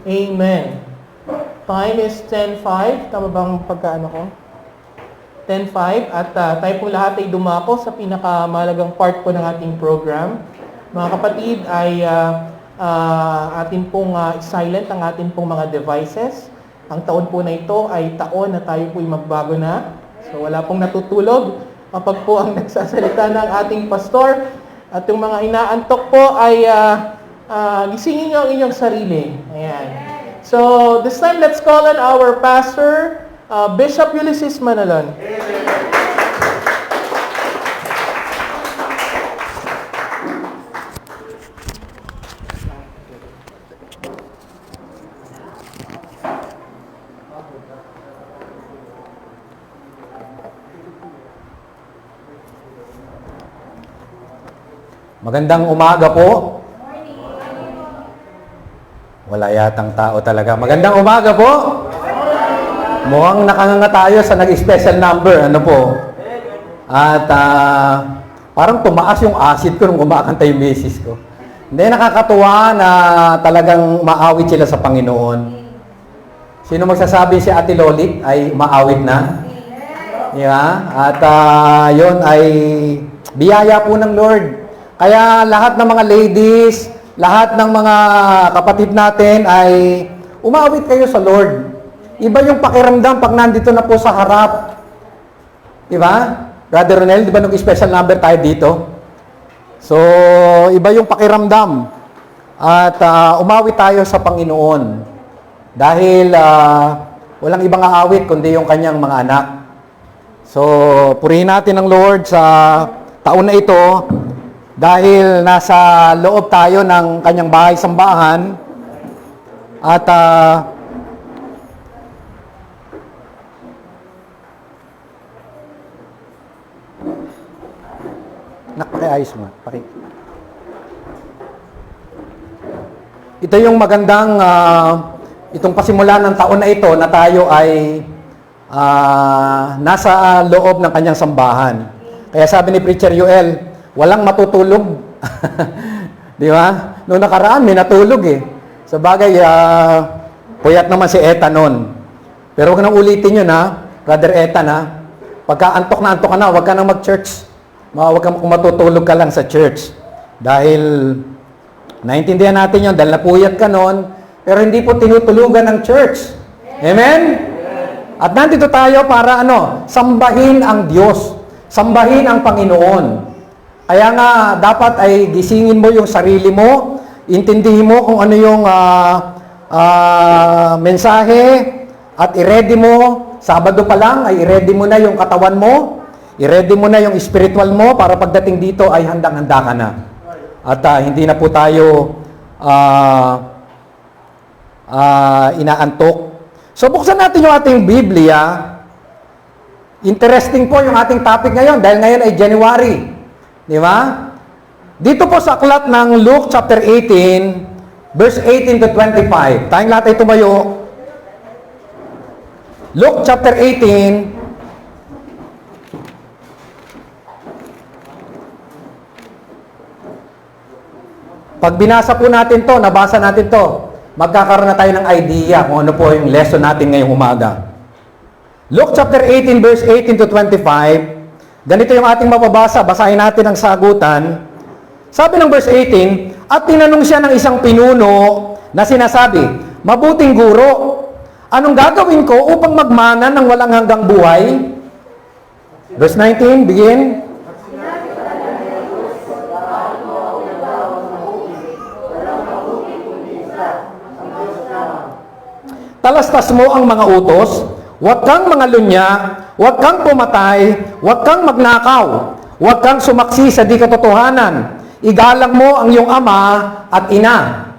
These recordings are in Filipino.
Amen. Time is 10:05. Tama bang pagkaano ko? 10:05. At tayo po lahat ay dumako sa pinakamahalagang part po ng ating program. Mga kapatid, ay atin pong silent ang atin pong mga devices. Ang taon po na ito ay taon na tayo po'y magbago na. So wala pong natutulog kapag po ang nagsasalita ng ating pastor. At yung mga inaantok po ay gisingin nyo ang inyong sarili. Ayan. So this time, let's call on our pastor, Bishop Ulysses Manalon. Magandang umaga po. Wala yatang tao talaga. Magandang umaga po. Mukhang nakanganga tayo sa nag-special number. Ano po? At parang tumaas yung acid ko nung kumakanta yung misis ko. Hindi, nakakatuwa na talagang maawit sila sa Panginoon. Sino magsasabi si Ate Lolit ay maawit na? Yeah. At yun ay biyaya po ng Lord. Kaya lahat ng mga ladies, lahat ng mga kapatid natin ay umawit kayo sa Lord. Iba yung pakiramdam pag nandito na po sa harap. Di ba? Brother Ronel, di ba nung special number tayo dito? So, iba yung pakiramdam. At umawit tayo sa Panginoon. Dahil walang ibang aawit kundi yung kanyang mga anak. So, purihin natin ang Lord sa taon na ito. Dahil nasa loob tayo ng kanyang bahay-sambahan at nakiayos mo. Ito yung magandang itong pasimula ng taon na ito na tayo ay nasa loob ng kanyang sambahan. Kaya sabi ni Preacher Yoel, walang matutulog. Di ba? Noong nakaraan, may natulog eh. Sa bagay, puyat naman si Eta noon. Pero huwag nang ulitin yun ha, Brother Eta na. Pagka antok ka na, huwag ka nang mag-church. Huwag kang matutulog ka lang sa church. Dahil, naintindihan natin yun, dahil napuyat ka noon, pero hindi po tinutulugan ng church. Amen? At nandito tayo para sambahin ang Diyos. Sambahin ang Panginoon. Kaya nga, dapat ay gisingin mo yung sarili mo, intindihin mo kung ano yung mensahe, at i-ready mo, Sabado pa lang, ay i-ready mo na yung katawan mo, i-ready mo na yung spiritual mo, para pagdating dito ay handang-handa ka na. At hindi na po tayo inaantok. So, buksan natin yung ating Biblia. Interesting po yung ating topic ngayon, dahil ngayon ay January. Di ba? Dito po sa aklat ng Luke chapter 18, verse 18 to 25. Tayong lahat ay tumayo. Luke chapter 18, pag binasa po natin to, nabasa natin to, magkakaroon na tayo ng idea kung ano po yung lesson natin ngayong umaga. Luke chapter 18, verse 18 to 25, ganito yung ating mababasa, basahin natin ang sagutan. Sabi ng verse 18, at tinanong siya ng isang pinuno na sinasabi, mabuting guro, anong gagawin ko upang magmana ng walang hanggang buhay? Verse 19, begin. Talastas mo ang mga utos, huwag kang mangalunya, huwag kang pumatay, huwag kang magnakaw, huwag kang sumaksi sa di katotohanan, igalang mo ang iyong ama at ina.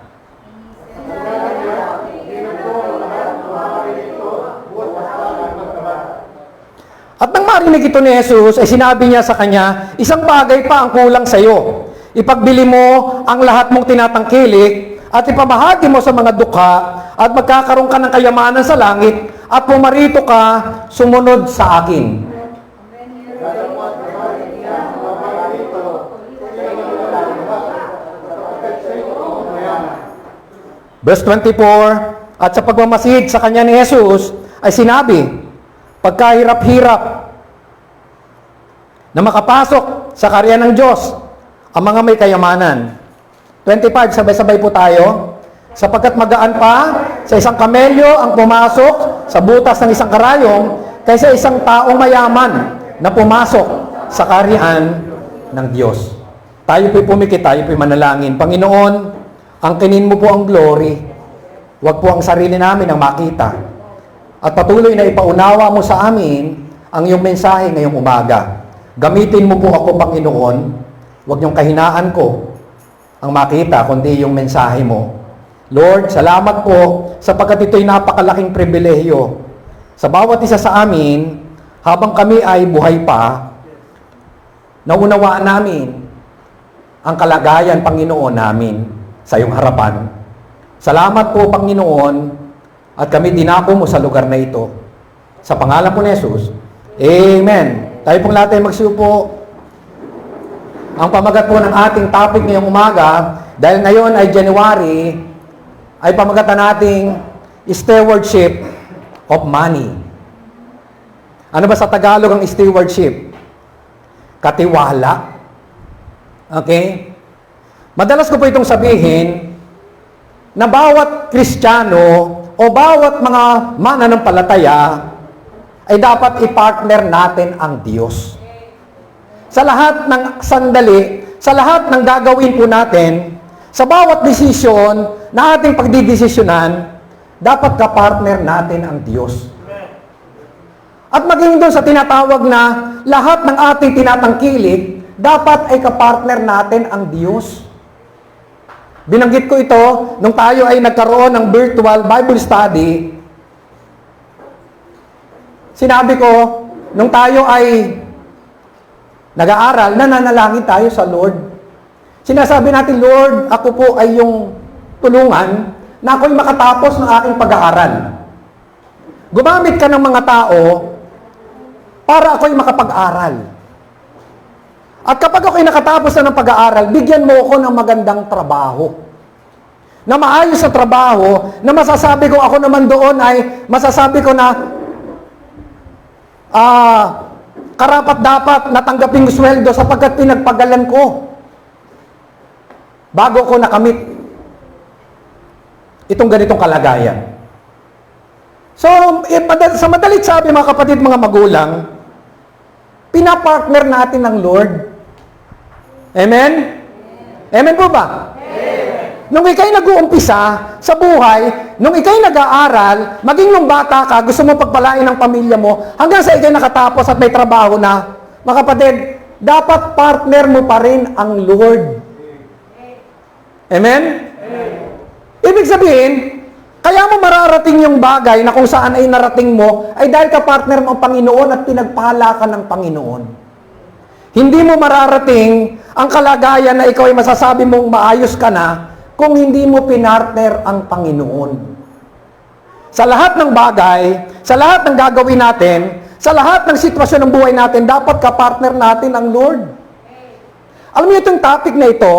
At nang marinig ito ni Jesus, ay sinabi niya sa kanya, isang bagay pa ang kulang sa iyo. Ipagbili mo ang lahat mong tinatangkilik at ipamahagi mo sa mga dukha at magkakaroon ka ng kayamanan sa langit at pumarito ka, sumunod sa akin. Verse 24, at sa pagmamasid sa kanya ni Jesus ay sinabi, pagkahirap-hirap na makapasok sa karya ng Diyos ang mga may kayamanan. 25, sabay-sabay po tayo. Sapagkat magaan pa sa isang kamelyo ang pumasok sa butas ng isang karayom kaysa isang taong mayaman na pumasok sa kaharian ng Diyos. Tayo po'y pumikit, tayo po'y manalangin. Panginoon, angkinin mo po ang glory. Huwag po ang sarili namin ang makita. At patuloy na ipaunawa mo sa amin ang iyong mensahe ngayong umaga. Gamitin mo po ako, Panginoon. Huwag niyong kahinaan ko ang makita, kundi yung mensahe mo. Lord, salamat po sapagkat ito'y napakalaking pribilehyo. Sa bawat isa sa amin, habang kami ay buhay pa, naunawaan namin ang kalagayan, Panginoon, namin sa iyong harapan. Salamat po, Panginoon, at kami dinako mo sa lugar na ito. Sa pangalan po ni Jesus, Amen. Tayo pong lahat ay magsiupo. Ang pamagat po ng ating topic ngayong umaga, dahil ngayon ay January, ay pamagatan nating stewardship of money. Ano ba sa Tagalog ang stewardship? Katiwala. Okay? Madalas ko po itong sabihin na bawat Kristiyano o bawat mga mananampalataya ay dapat i-partner natin ang Diyos. Sa lahat ng sandali, sa lahat ng gagawin po natin, sa bawat desisyon na ating pagdidesisyonan, dapat ka-partner natin ang Diyos. At maging doon sa tinatawag na lahat ng ating tinatangkilik, dapat ay ka-partner natin ang Diyos. Binanggit ko ito nung tayo ay nagkaroon ng virtual Bible study. Sinabi ko, nung tayo ay nag-aaral, nananalangin tayo sa Lord. Sinasabi natin, Lord, ako po ay yung tulungan na ako'y makatapos ng aking pag-aaral. Gumamit ka ng mga tao para ako'y makapag-aral. At kapag ako'y nakatapos na ng pag-aaral, bigyan mo ako ng magandang trabaho. Na maayos sa trabaho, na masasabi ko ako naman doon ay, masasabi ko na, karapat-dapat natanggaping sweldo sapagkat pinagpagalan ko bago ko nakamit itong ganitong kalagayan. So, sa madalit sabi mga kapatid, mga magulang, pinapartner natin ng Lord. Amen? Amen po ba? Amen. Nung ikay nag-uumpisa sa buhay, nung ikay nag-aaral, maging nung bata ka, gusto mo pagpalain ng pamilya mo, hanggang sa ikay nakatapos at may trabaho na, mga kapatid, dapat partner mo pa rin ang Lord. Amen? Amen. Ibig sabihin, kaya mo mararating yung bagay na kung saan ay narating mo, ay dahil ka partner mo ang Panginoon at pinagpala ka ng Panginoon. Hindi mo mararating ang kalagayan na ikaw ay masasabi mong maayos ka na kung hindi mo pinartner ang Panginoon. Sa lahat ng bagay, sa lahat ng gagawin natin, sa lahat ng sitwasyon ng buhay natin, dapat ka-partner natin ang Lord. Alam niyo itong topic na ito,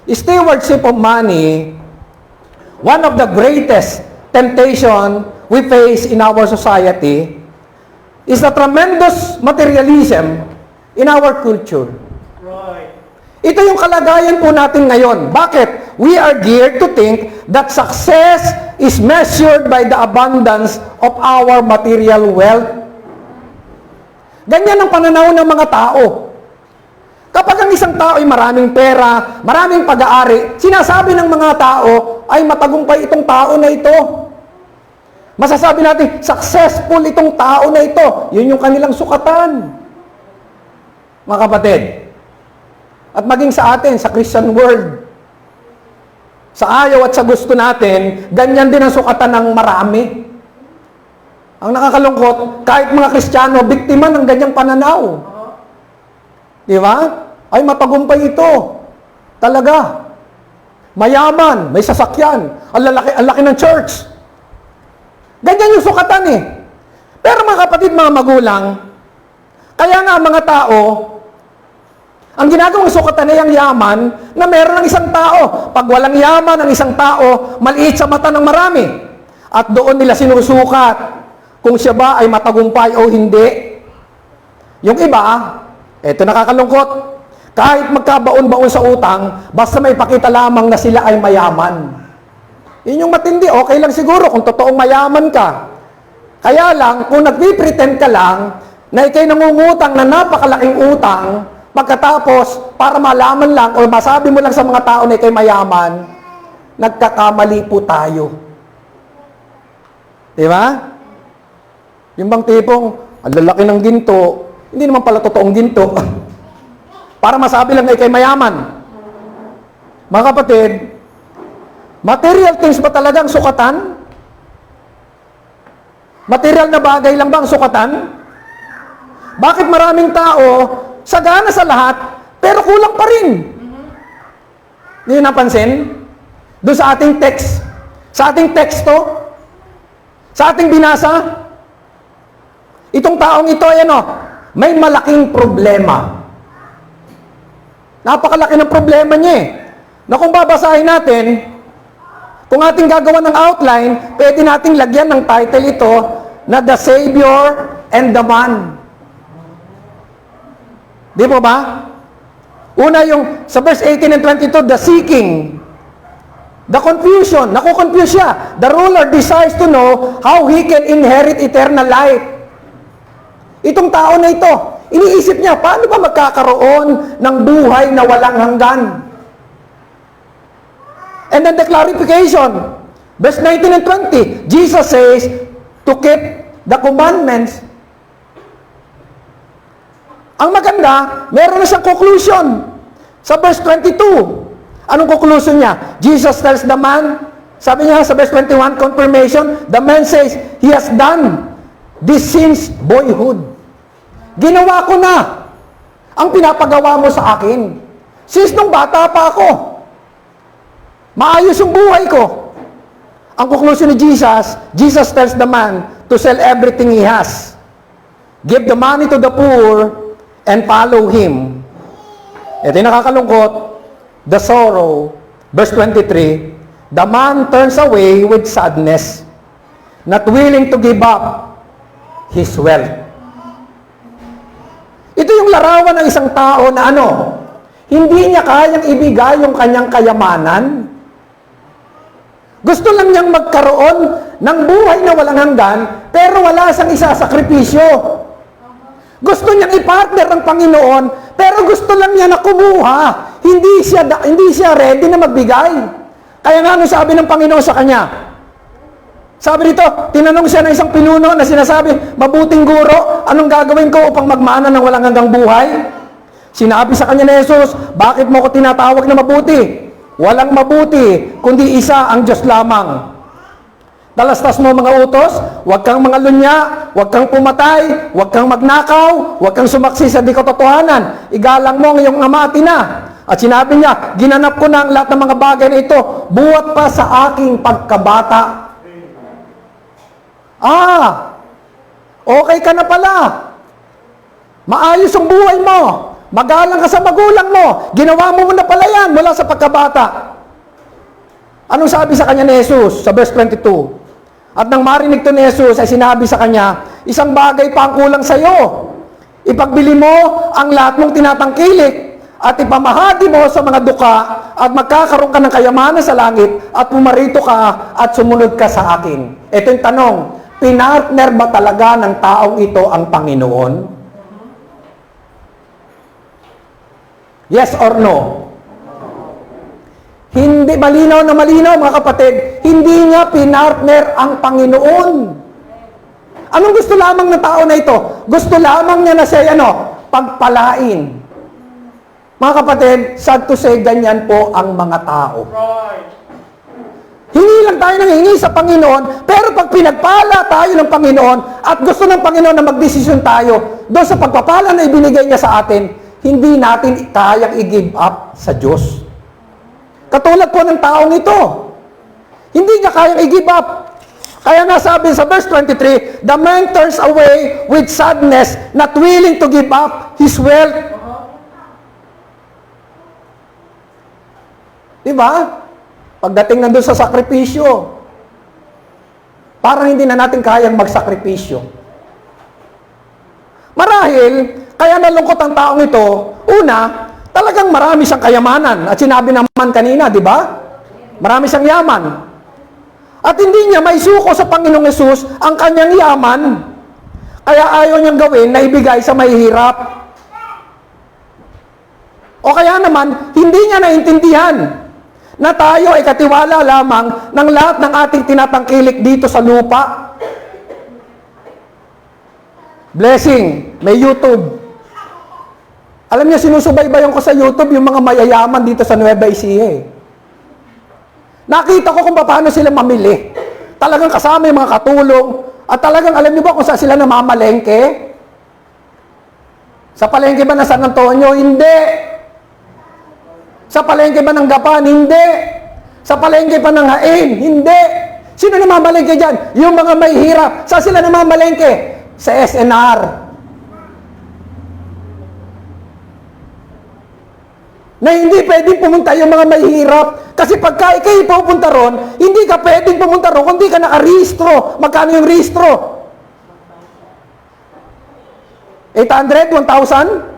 stewardship of money, one of the greatest temptation we face in our society is the tremendous materialism in our culture. Right. Ito yung kalagayan po natin ngayon. Bakit? We are geared to think that success is measured by the abundance of our material wealth. Ganyan ang pananaw ng mga tao. Kapag ang isang tao ay maraming pera, maraming pag-aari, sinasabi ng mga tao ay matagumpay itong tao na ito. Masasabi natin, successful itong tao na ito. Yun yung kanilang sukatan. Mga kapatid. At maging sa atin, sa Christian world, sa ayaw at sa gusto natin, ganyan din ang sukatan ng marami. Ang nakakalungkot, kahit mga Kristiyano, biktima ng ganyang pananaw. Di ba? Ay matagumpay ito. Talaga. Mayaman, may sasakyan, ang laki ng church. Ganyan yung sukatan eh. Pero mga kapatid, mga magulang, kaya nga mga tao Ang ginagawang sukatan ay ang yaman na meron ng isang tao. Pag walang yaman ng isang tao, maliit sa mata ng marami. At doon nila sinusukat kung siya ba ay matagumpay o hindi. Yung iba, eto nakakalungkot, kahit magkabaon-baon sa utang, basta may pakita lamang na sila ay mayaman. Yun yung matindi, okay lang siguro kung totoong mayaman ka. Kaya lang, kung nagpipretend ka lang na ikay nangungutang na napakalaking utang, pagkatapos, para malaman lang o masabi mo lang sa mga tao na ikay mayaman, nagkakamali po tayo. Di ba? Yung bang tipong, ang lalaki ng ginto, hindi naman pala totoong ginto. Para masabi lang na ikay mayaman. Mga kapatid, material things ba talagang sukatan? Material na bagay lang ba ang sukatan? Bakit maraming tao, sagana sa lahat, pero kulang pa rin? Hindi nyo napansin? Doon sa ating text, sa ating teksto, sa ating binasa, itong taong ito, may malaking problema. Napakalaki ng problema niya eh. Na kung babasahin natin, kung ating gagawa ng outline, pwede nating lagyan ng title ito na The Savior and the Man. Di po ba? Una yung sa verse 18 and 22, the seeking. The confusion. Nakukonfuse siya. The ruler desires to know how he can inherit eternal life. Itong tao na ito, iniisip niya, paano ba magkakaroon ng buhay na walang hanggan? And then the clarification, verse 19 and 20, Jesus says, to keep the commandments. Ang maganda, meron na siyang conclusion. Sa verse 22, anong conclusion niya? Jesus tells the man, sabi niya sa verse 21, confirmation, the man says, he has done this since boyhood. Ginawa ko na ang pinapagawa mo sa akin. Since nung bata pa ako, maayos yung buhay ko. Ang conclusion ni Jesus, Jesus tells the man to sell everything he has. Give the money to the poor and follow him. Ito yung nakakalungkot, the sorrow, verse 23, the man turns away with sadness, not willing to give up his wealth. Ito yung larawan ng isang tao na hindi niya kayang ibigay yung kanyang kayamanan. Gusto lang niyang magkaroon ng buhay na walang hanggan, pero wala siyang isasakripisyo. Gusto niyang i-partner ang Panginoon, pero gusto lang niya na kumuha. Hindi siya ready na magbigay. Kaya nga sabi ng Panginoon sa kanya, sabi dito, tinanong siya ng isang pinuno na sinasabi, mabuting guro, anong gagawin ko upang magmana ng walang hanggang buhay? Sinabi sa kanya ni Jesus, bakit mo ko tinatawag na mabuti? Walang mabuti, kundi isa ang Diyos lamang. Dalastas mo mga utos, huwag kang mga lunya, huwag kang pumatay, huwag kang magnakaw, huwag kang sumaksi sa di katotohanan. Igalang mo ang iyong ama at ina. At sinabi niya, ginanap ko na ang lahat ng mga bagay na ito, buwat pa sa aking pagkabata. Okay ka na pala. Maayos ang buhay mo. Magalang ka sa magulang mo. Ginawa mo na pala yan mula sa pagkabata. Anong sabi sa kanya ni Jesus sa verse 22? At nang marinig to ni Jesus, ay sinabi sa kanya, isang bagay pa ang kulang sa iyo. Ipagbili mo ang lahat mong tinatangkilik at ipamahagi mo sa mga duka at magkakaroon ka ng kayamanan sa langit at pumarito ka at sumunod ka sa akin. Ito yung tanong, pinartner ba talaga ng taong ito ang Panginoon? Yes or no? Hindi, malinaw na malinaw mga kapatid, hindi niya pinartner ang Panginoon. Anong gusto lamang ng tao na ito? Gusto lamang niya na siya, pagpalain. Mga kapatid, sad to say, ganyan po ang mga tao. Hingi lang tayo ng hingi sa Panginoon, pero pag pinagpala tayo ng Panginoon at gusto ng Panginoon na magdesisyon tayo doon sa pagpapala na ibinigay niya sa atin, hindi natin kayang i-give up sa Diyos. Katulad po ng taong ito. Hindi niya kayang i-give up. Kaya nga sabi sa verse 23, the man turns away with sadness, not willing to give up his wealth. Di ba? Pagdating nandun sa sakripisyo, parang hindi na natin kayang magsakripisyo. Marahil, kaya nalungkot ang taong ito, una, talagang marami siyang kayamanan. At sinabi naman kanina, di ba? Marami siyang yaman. At hindi niya maisuko sa Panginoong Yesus ang kanyang yaman. Kaya ayaw niyang gawin na ibigay sa mahihirap. O kaya naman, hindi niya naintindihan na tayo ay katiwala lamang ng lahat ng ating tinatangkilik dito sa lupa. Blessing, may YouTube. Alam niyo, sinusubaybayan ko sa YouTube yung mga mayayaman dito sa Nueva Ecija. Nakita ko kung paano sila mamili. Talagang kasama yung mga katulong. At talagang alam niyo ba kung saan sila namamalengke? Sa palengke ba ng San Antonio? Hindi. Sa palengke ba ng Gapan? Hindi. Sa palengke ba ng Hain? Hindi. Sino namamalengke dyan? Yung mga may hirap. Saan sila namamalengke? Sa SNR. Na hindi pwedeng pumunta yung mga may hirap. Kasi pagka ikay pupunta ron, hindi ka pwedeng pumunta ron kung hindi ka nakarehistro. Magkano yung rehistro? 800? 1,000?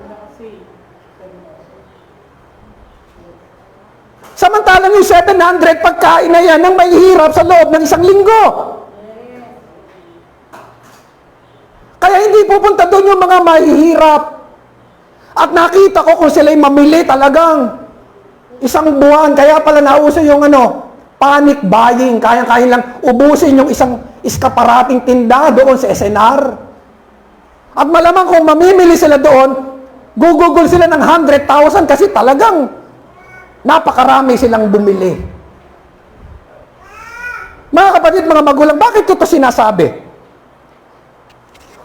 Samantalang yung 700, pagkain na yan ng may hirap sa loob ng isang linggo. Kaya hindi pupunta doon yung mga mahihirap. At nakita ko kung sila'y mamili talagang isang buwan. Kaya pala nauso yung panic buying. Kaya-kaya lang ubusin yung isang iskaparating tinda doon sa SNR. At malamang kung mamimili sila doon, gugugol sila ng 100,000 kasi talagang napakarami silang bumili. Mga kapatid, mga magulang, bakit ko ito sinasabi?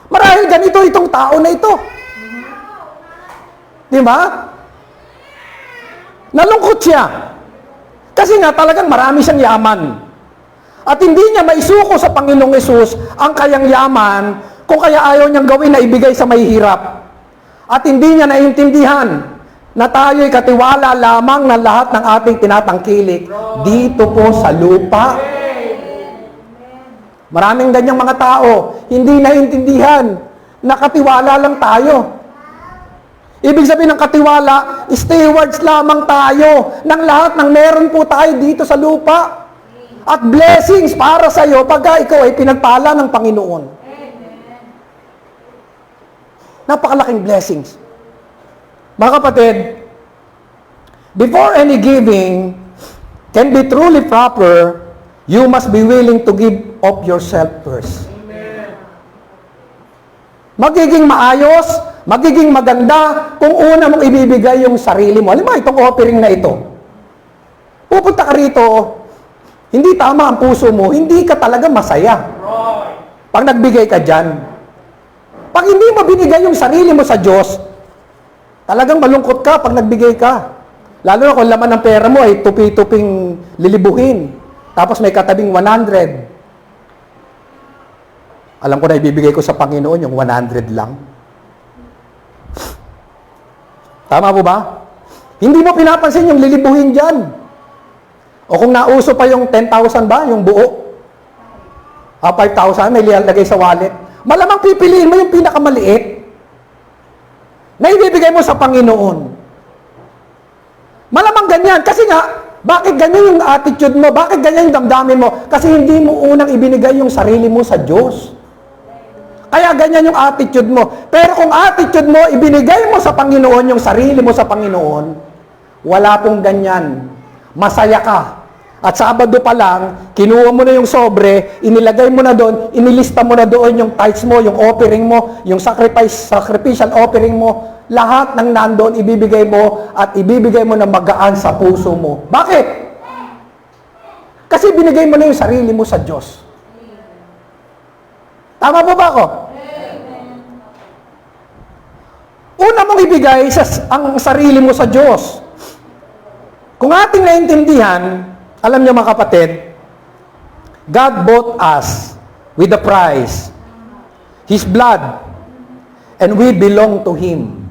Marahil ganito itong tao na ito. Di ba? Nalungkot siya. Kasi nga talagang marami siyang yaman. At hindi niya maisuko sa Panginoong Yesus ang kayang yaman kung kaya ayaw niyang gawin na ibigay sa mahihirap. At hindi niya naiintindihan na tayo'y katiwala lamang ng lahat ng ating tinatangkilik dito po sa lupa. Maraming ganyang mga tao, hindi naiintindihan na katiwala lang tayo. Ibig sabihin ng katiwala, stewards lamang tayo ng lahat ng meron po tayo dito sa lupa. At blessings para sa iyo pagka ikaw ay pinagpala ng Panginoon. Napakalaking blessings. Mga kapatid, before any giving can be truly proper, you must be willing to give of yourself first. Magiging maayos, magiging maganda kung una mong ibibigay yung sarili mo. Alam mo, itong offering na ito. Pupunta ka rito, hindi tama ang puso mo, hindi ka talaga masaya. Pag nagbigay ka dyan. Pag hindi mo binigay yung sarili mo sa Diyos, talagang malungkot ka pag nagbigay ka. Lalo na kung laman ng pera mo ay tupi-tuping lilibuhin. Tapos may katabing 100. Alam ko na ibibigay ko sa Panginoon yung 100 lang. Tama po ba? Hindi mo pinapansin yung lilibuhin dyan. O kung nauso pa yung 10,000 ba, yung buo. 5,000, may lagay sa wallet. Malamang pipiliin mo yung pinakamaliit na ibibigay mo sa Panginoon. Malamang ganyan. Kasi nga, bakit ganyan yung attitude mo? Bakit ganyan yung damdamin mo? Kasi hindi mo unang ibinigay yung sarili mo sa Diyos. Kaya ganyan yung attitude mo. Pero kung attitude mo, ibinigay mo sa Panginoon yung sarili mo sa Panginoon, wala pong ganyan. Masaya ka. At Sabado pa lang, kinuha mo na yung sobre, inilagay mo na doon, inilista mo na doon yung tithes mo, yung offering mo, yung sacrificial offering mo, lahat ng nandoon ibibigay mo at ibibigay mo na magaan sa puso mo. Bakit? Kasi binigay mo na yung sarili mo sa Diyos. Tama po ba ako? Una mong ibigay ang sarili mo sa Diyos. Kung ating naintindihan, alam niyo mga kapatid, God bought us with a price, His blood, and we belong to Him.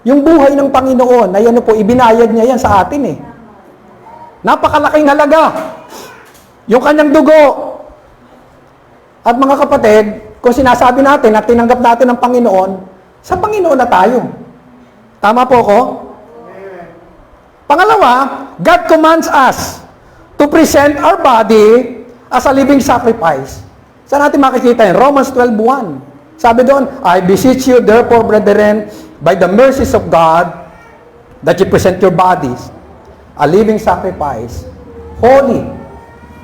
Yung buhay ng Panginoon, ay ano po, ibinayad niya yan sa atin eh. Napakalaking halaga. Yung kanyang dugo. At mga kapatid, kung sinasabi natin at tinanggap natin ng Panginoon, sa Panginoon na tayo. Tama po ko? Pangalawa, God commands us to present our body as a living sacrifice. Saan natin makikita yun? Romans 12:1. Sabi doon, I beseech you therefore, brethren, by the mercies of God, that you present your bodies a living sacrifice, holy,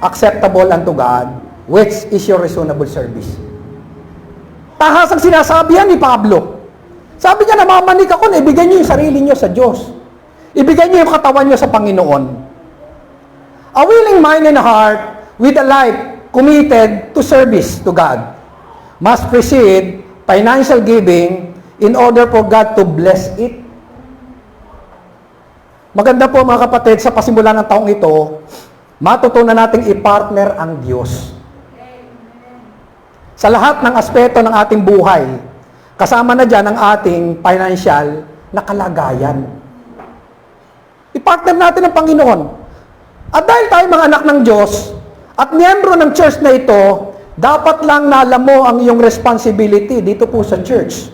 acceptable unto God, which is your reasonable service. Tahasang sinasabi yan ni Pablo. Sabi niya, namamanik ako na ibigay niyo yung sarili niyo sa Diyos. Ibigay niyo yung katawan niyo sa Panginoon. A willing mind and heart with a life committed to service to God must precede financial giving in order for God to bless it. Maganda po mga kapatid, sa pasimula ng taong ito, matutunan nating i-partner ang Diyos. Sa lahat ng aspeto ng ating buhay, kasama na dyan ang ating financial na kalagayan. I-partner natin ang Panginoon. At dahil tayo mga anak ng Diyos, at miyembro ng church na ito, dapat lang na alam mo ang iyong responsibility dito po sa church.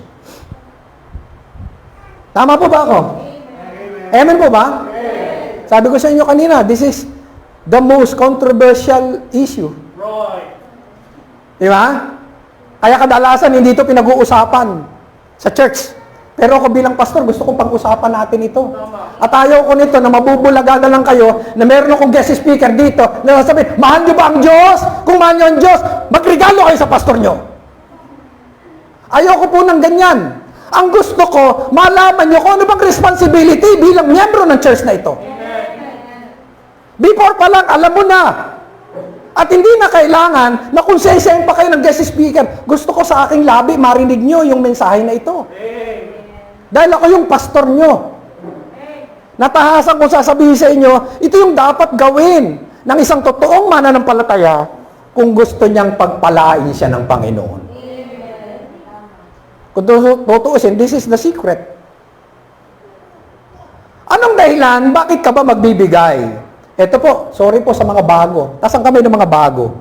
Tama po ba ako? Amen po ba? Sabi ko sa inyo kanina, this is the most controversial issue. Di ba? Kaya kadalasan hindi ito pinag-uusapan sa church. Pero ako bilang pastor, gusto kong pag-usapan natin ito. At ayaw ko nito na mabubulaga na lang kayo na meron akong guest speaker dito na sasabi, mahal niyo ba ang Diyos? Kung mahal niyo ang Diyos, magregalo kayo sa pastor niyo. Ayaw ko po ng ganyan. Ang gusto ko, malaman niyo kung ano bang responsibility bilang miyembro ng church na ito. Before pa lang, alam mo na. At hindi na kailangan na kung session pa kayo ng guest speaker, gusto ko sa aking labi, marinig niyo yung mensahe na ito. Dahil ako yung pastor nyo. Natahasan kong sasabihin sa inyo, ito yung dapat gawin ng isang totoong mananampalataya kung gusto niyang pagpalain siya ng Panginoon. Kung tutuusin, this is the secret. Anong dahilan? Bakit ka ba magbibigay? Ito po, sorry po sa mga bago. Tasan kami ng mga bago.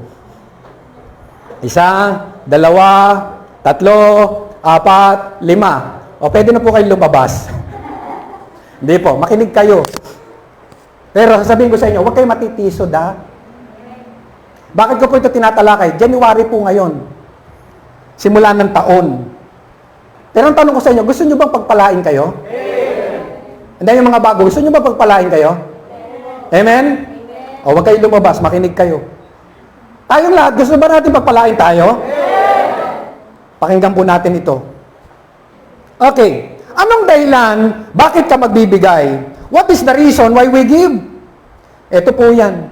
1, 2, 3, 4, 5. O, pwede na po kayo lumabas. Hindi po, makinig kayo. Pero sasabihin ko sa inyo, huwag kayo matitisod ha. Bakit ko po ito tinatalakay? January po ngayon. Simula ng taon. Pero ang tanong ko sa inyo, gusto nyo bang pagpalain kayo? Hindi yung mga bago, gusto nyo bang pagpalain kayo? Amen? O, huwag kayo lumabas, makinig kayo. Tayong lahat, gusto ba natin pagpalain tayo? Pakinggan po natin ito. Okay. Anong dahilan? Bakit ka magbibigay? What is the reason why we give? Ito po yan.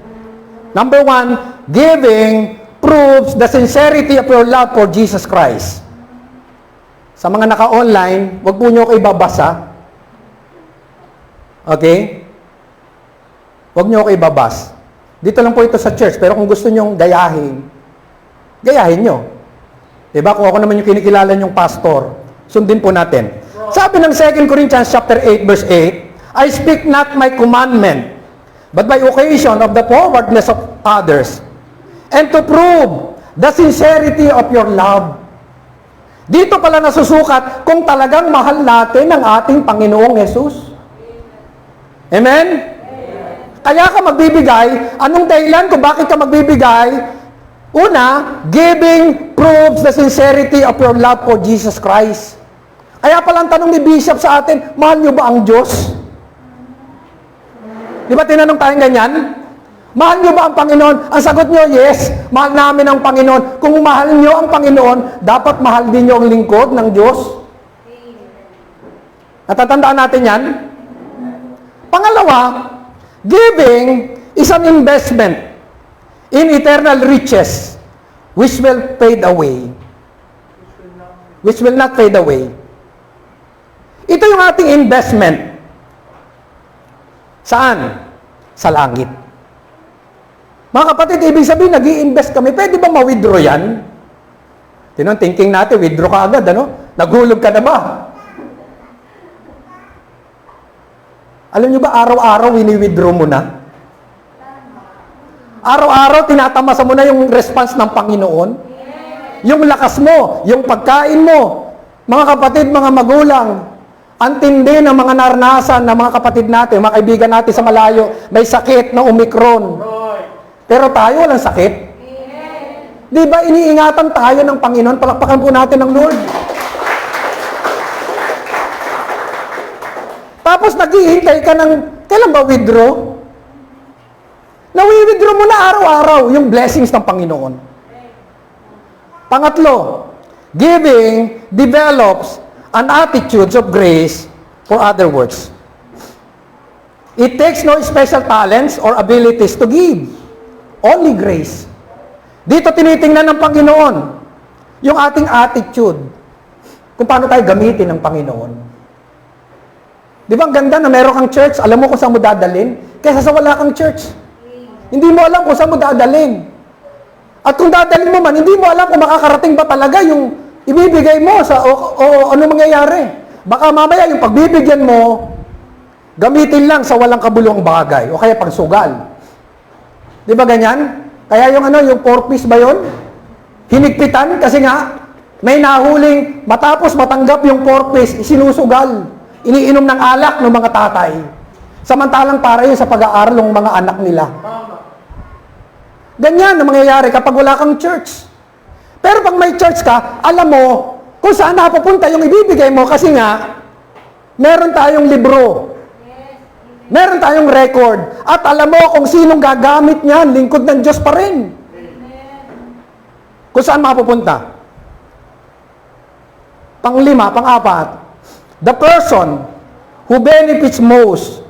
Number 1, giving proves the sincerity of your love for Jesus Christ. Sa mga naka-online, wag po nyo kayo babasa. Okay? Wag nyo kayo babas. Dito lang po ito sa church, pero kung gusto nyo gayahin, gayahin nyo. Diba? Kung ako naman yung kinikilala nyong pastor, sundin po natin. Sabi ng 2 Corinthians chapter 8, verse 8, I speak not my commandment, but by occasion of the forwardness of others, and to prove the sincerity of your love. Dito pala nasusukat kung talagang mahal natin ang ating Panginoong Jesus. Amen? Kaya ka magbibigay, anong dahilan kung bakit ka magbibigay? Una, giving proves the sincerity of your love for Jesus Christ. Kaya palang tanong ni Bishop sa atin, mahal niyo ba ang Diyos? Di ba tinanong tayong ganyan? Mahal niyo ba ang Panginoon? Ang sagot niyo, yes, mahal namin ang Panginoon. Kung mahal niyo ang Panginoon, dapat mahal din niyo ang lingkod ng Diyos. Natatandaan natin yan? Pangalawa, giving is an investment in eternal riches which will fade away. Which will not fade away. Ito yung ating investment. Saan? Sa langit. Mga kapatid, ibig sabihin, nag-i-invest kami. Pwede ba ma-withdraw yan? Thinking natin, withdraw ka agad, ano? Naghulog ka na ba? Alam nyo ba, araw-araw wini-withdraw mo na? Araw-araw tinatamasa mo na yung response ng Panginoon? Yung lakas mo, yung pagkain mo. Mga kapatid, mga magulang, ang tindi ng mga naranasan ng mga kapatid natin, mga kaibigan natin sa malayo, may sakit na Omicron. Pero tayo walang sakit. Di ba iniingatan tayo ng Panginoon? Palakpakan po natin ng Lord. Tapos naghihintay ka ng, kailan ba withdraw? Nawi-withdraw mo na araw-araw yung blessings ng Panginoon. Pangatlo, giving develops an attitude of grace for other words. It takes no special talents or abilities to give. Only grace. Dito tinitingnan ng Panginoon yung ating attitude. Kung paano tayo gamitin ng Panginoon. Di ba ang ganda na meron kang church, alam mo kung saan mo dadalhin? Kaysa sa wala kang church. Hindi mo alam kung saan mo dadalhin. At kung dadalhin mo man, hindi mo alam kung makakarating ba talaga yung ibibigay mo sa o ano mangyayari. Baka mamaya yung pagbibigyan mo, gamitin lang sa walang kabuluhang bagay o kaya pagsugal. Di ba ganyan? Kaya yung yung 4-piece ba yun? Hinigpitan kasi nga may nahuling matapos matanggap yung 4-piece, isinusugal. Iniinom ng alak ng mga tatay. Samantalang para yun sa pag-aaral ng mga anak nila. Ganyan ang mangyayari kapag wala kang church. Pero pag may church ka, alam mo kung saan napupunta yung ibibigay mo kasi nga, meron tayong libro. Meron tayong record. At alam mo kung sinong gagamit niyan, lingkod ng Diyos pa rin. Kung saan mapupunta. Panglima, pang-apat, the person who benefits most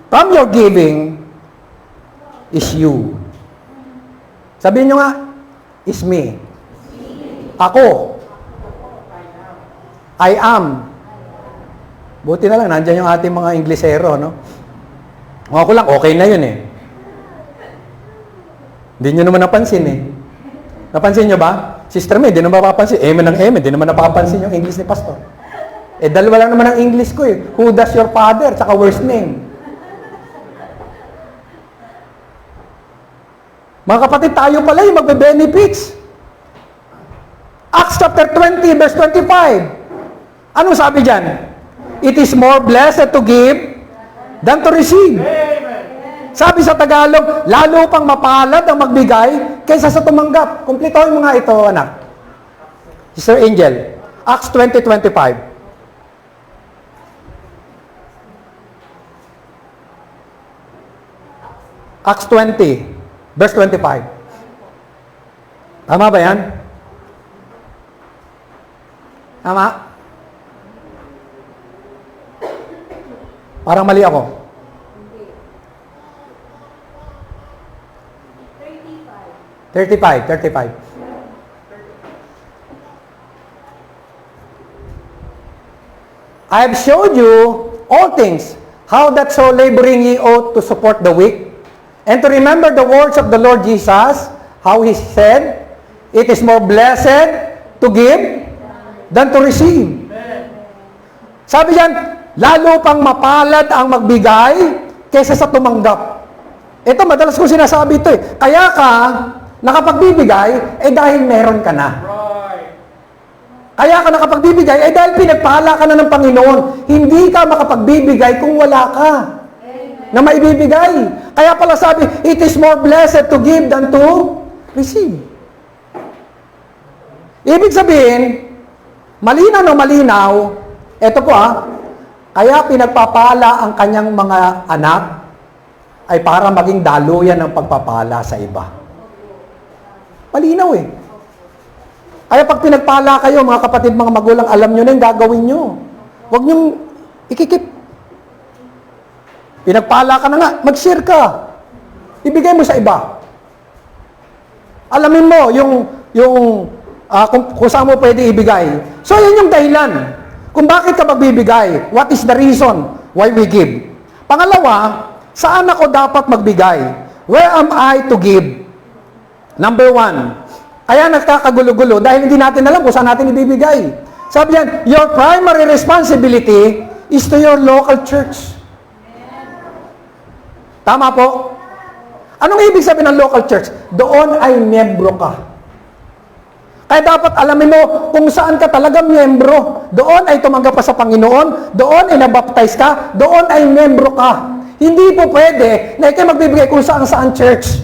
from your giving is you. Sabihin nyo nga, is me. Ako. I am. Buti na lang, nandyan yung ating mga Inglesero, no? Ako lang, okay na yun eh. Hindi nyo naman napansin eh. Napansin nyo ba? Sister May, hindi naman mapapansin. Amen ng amen, hindi naman napapansin yung English ni Pastor. Eh, dalawa lang naman ang English ko eh. Who does your father? Tsaka worst name. Mga kapatid, tayo pala yung magbe-benefits. Acts chapter 20, verse 25. Anong sabi dyan? It is more blessed to give than to receive. Sabi sa Tagalog, lalo pang mapalad ang magbigay kaysa sa tumanggap. Kumplitohin mo nga ito, anak. Sister Angel, Acts 20:25. Acts 20, verse 25. Tama ba yan? Tama? Parang mali ako. 35. I have showed you all things, how that so laboring ye ought to support the weak, and to remember the words of the Lord Jesus, how He said, it is more blessed to give than to receive. Sabi yan, lalo pang mapalad ang magbigay kaysa sa tumanggap. Ito, madalas ko sinasabi ito eh. Kaya ka nakapagbibigay, dahil meron ka na. Kaya ka nakapagbibigay, dahil pinagpala ka na ng Panginoon. Hindi ka makapagbibigay kung wala ka na maibibigay. Kaya pala sabi, it is more blessed to give than to receive. Ibig sabihin, malinaw na malinaw, eto po kaya pinagpapala ang kanyang mga anak ay para maging daluyan ng pagpapala sa iba. Malinaw eh. Kaya pag pinagpala kayo, mga kapatid, mga magulang, alam nyo na yung gagawin nyo. Huwag nyong ikikip. Pinagpala ka na nga, mag-share ka. Ibigay mo sa iba. Alamin mo kung saan mo pwede ibigay. So, yan yung dahilan. Kung bakit ka magbibigay. What is the reason why we give? Pangalawa, saan ako dapat magbigay? Where am I to give? Number 1, kaya nagkakagulo-gulo dahil hindi natin alam kung saan natin ibibigay. Sabi yan, your primary responsibility is to your local church. Tama po? Anong ibig sabihin ng local church? Doon ay miyembro ka. Kaya dapat alamin mo kung saan ka talaga miyembro. Doon ay tumanggap ka sa Panginoon, doon ay nabaptize ka, doon ay miyembro ka. Hindi po pwede na ikaw magbibigay kung saan church.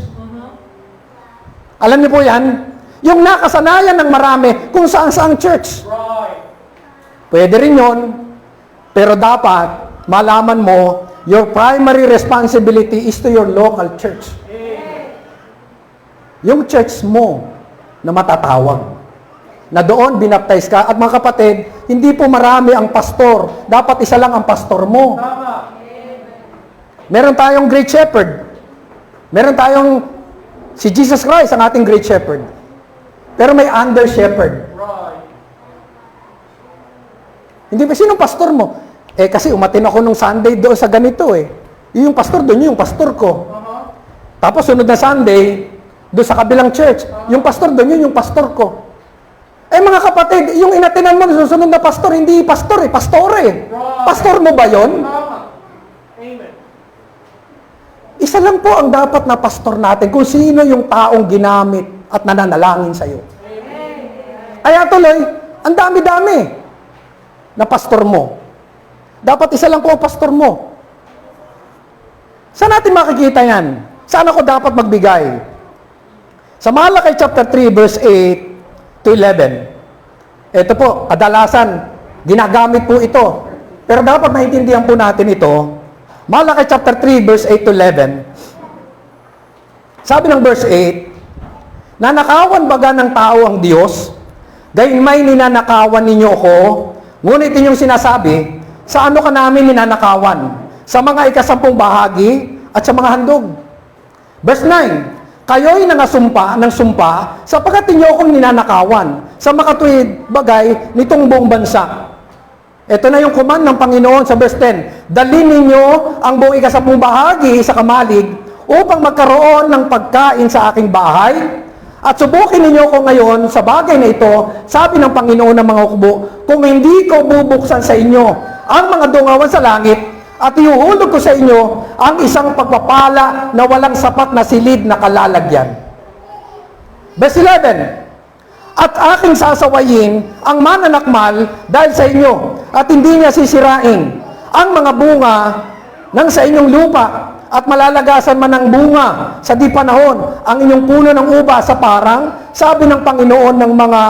Alam niyo po yan? Yung nakasanayan ng marami kung saan church. Pwede rin yun, pero dapat malaman mo, your primary responsibility is to your local church. Yung church mo na matatawag. Na doon binaptize ka. At mga kapatid, hindi po marami ang pastor. Dapat isa lang ang pastor mo. Meron tayong great shepherd. Meron tayong si Jesus Christ, ang ating great shepherd. Pero may under shepherd. Hindi ba, sinong pastor mo? Kasi umatin ako nung Sunday doon sa ganito Yung pastor doon, yung pastor ko. Tapos sunod na Sunday, doon sa kabilang church, yung pastor doon, yung pastor ko. Mga kapatid, yung inatinan mo sa susunod na pastor, hindi pastor pastore. Pastor mo ba yon? Amen. Isa lang po ang dapat na pastor natin, kung sino yung taong ginamit at nananalangin sa iyo. Kaya tuloy, ang dami-dami na pastor mo. Dapat isa lang po ang pastor mo. Saan natin makikita yan? Saan ako dapat magbigay? Sa Malakay chapter 3 verse 8 to 11. Ito po, kadalasan, ginagamit po ito. Pero dapat maintindihan po natin ito. Malakay chapter 3 verse 8 to 11. Sabi ng verse 8, nanakawan baga ng tao ang Diyos? Gayon may ninanakawan ninyo ako, ngunit inyong sinasabi, sa ano ka namin ninanakawan? Sa mga ikasampung bahagi at sa mga handog. Verse 9, kayo'y nangasumpa ng sumpa sapagkat inyo akong ninanakawan sa makatuwid bagay nitong buong bansa. Ito na yung command ng Panginoon sa verse 10. Dalhin ninyo ang buong ikasampung bahagi sa kamalig upang magkaroon ng pagkain sa aking bahay. At subukin ninyo ko ngayon sa bagay na ito, sabi ng Panginoon ng mga hukbo, kung hindi ko bubuksan sa inyo ang mga dungawan sa langit at ihuhulog ko sa inyo ang isang pagpapala na walang sapat na silid na kalalagyan. Verse 11, at aking sasawayin ang mananakmal dahil sa inyo at hindi niya sisirain ang mga bunga ng sa inyong lupa at malalagasan man ng bunga sa di panahon ang inyong puno ng uba sa parang, sabi ng Panginoon ng mga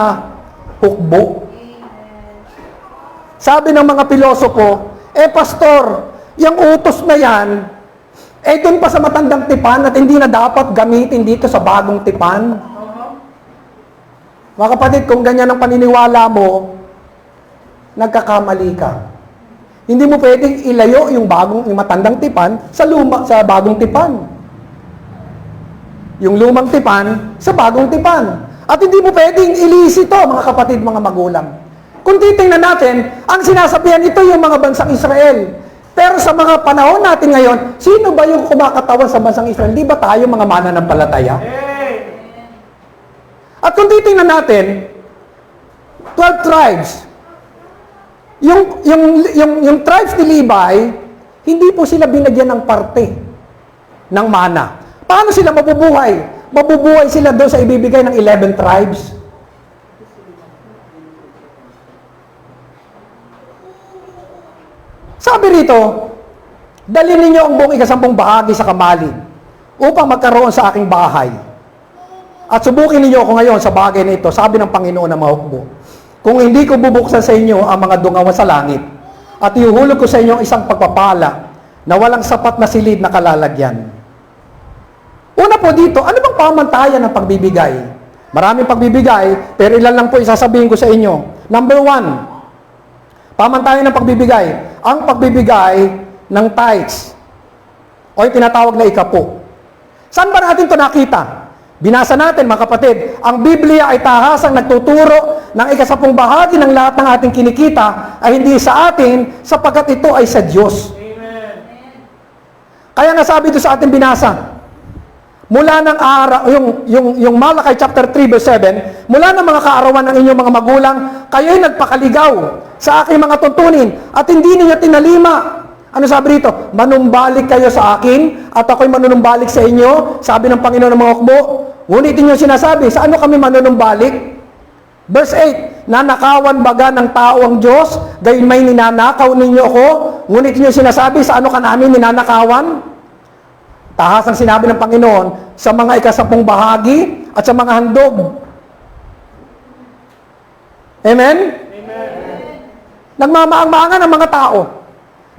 hukbo. Sabi ng mga pilosopo, pastor, yung utos na yan, doon pa sa matandang tipan at hindi na dapat gamitin dito sa bagong tipan. Mga kapatid, kung ganyan ang paniniwala mo, nagkakamali ka. Hindi mo pwedeng ilayo yung matandang tipan sa bagong tipan. Yung lumang tipan sa bagong tipan. At hindi mo pwedeng ilisi ito, mga kapatid, mga magulang. Kung titingnan natin, ang sinasabihan ito yung mga bansang Israel. Pero sa mga panahon natin ngayon, sino ba yung kumakatawan sa bansang Israel? Di ba tayo mga mananampalataya? At kung titingnan natin, 12 tribes, yung tribes ni Levi, hindi po sila binagyan ng parte ng mana. Paano sila mabubuhay? Mabubuhay sila doon sa ibibigay ng 11 tribes. Sabi rito, dalhin ninyo ang buong ikasampung bahagi sa kamalig upang magkaroon sa aking bahay. At subukin ninyo ako ngayon sa bagay na ito, sabi ng Panginoon ng mga hukbo. Kung hindi ko bubuksan sa inyo ang mga dungawan sa langit, at ihuhulog ko sa inyo isang pagpapala na walang sapat na silid na kalalagyan. Una po dito, ano bang pamantayan ng pagbibigay? Maraming pagbibigay, pero ilan lang po isasabihin ko sa inyo. Number 1, pamantayan ng pagbibigay. Ang pagbibigay ng tithes, o yung tinatawag na ikapo. Saan ba natin ito nakita? Binasa natin, mga kapatid, ang Biblia ay tahasang nagtuturo ng ikasampung bahagi ng lahat ng ating kinikita ay hindi sa atin sapagkat ito ay sa Diyos. Amen. Kaya nga sabi ito sa ating binasa, mula ng araw, yung Malakay chapter 3 verse 7, mula ng mga kaarawan ng inyong mga magulang, kayo'y nagpakaligaw sa aking mga tuntunin at hindi ninyo tinalima Ano sabi dito? Manumbalik kayo sa akin at ako'y manunumbalik sa inyo. Sabi ng Panginoon ng mga hukbo. Ngunit inyong sinasabi, sa ano kami manunumbalik? Verse 8, nanakawan baga ng tao ang Diyos, gayon may ninanakaw ninyo ako. Ngunit inyong sinasabi, sa ano ka namin ninanakawan? Tahas ang sinabi ng Panginoon sa mga ika-10 bahagi at sa mga handog. Amen? Nagmamaang-maangan ang mga tao.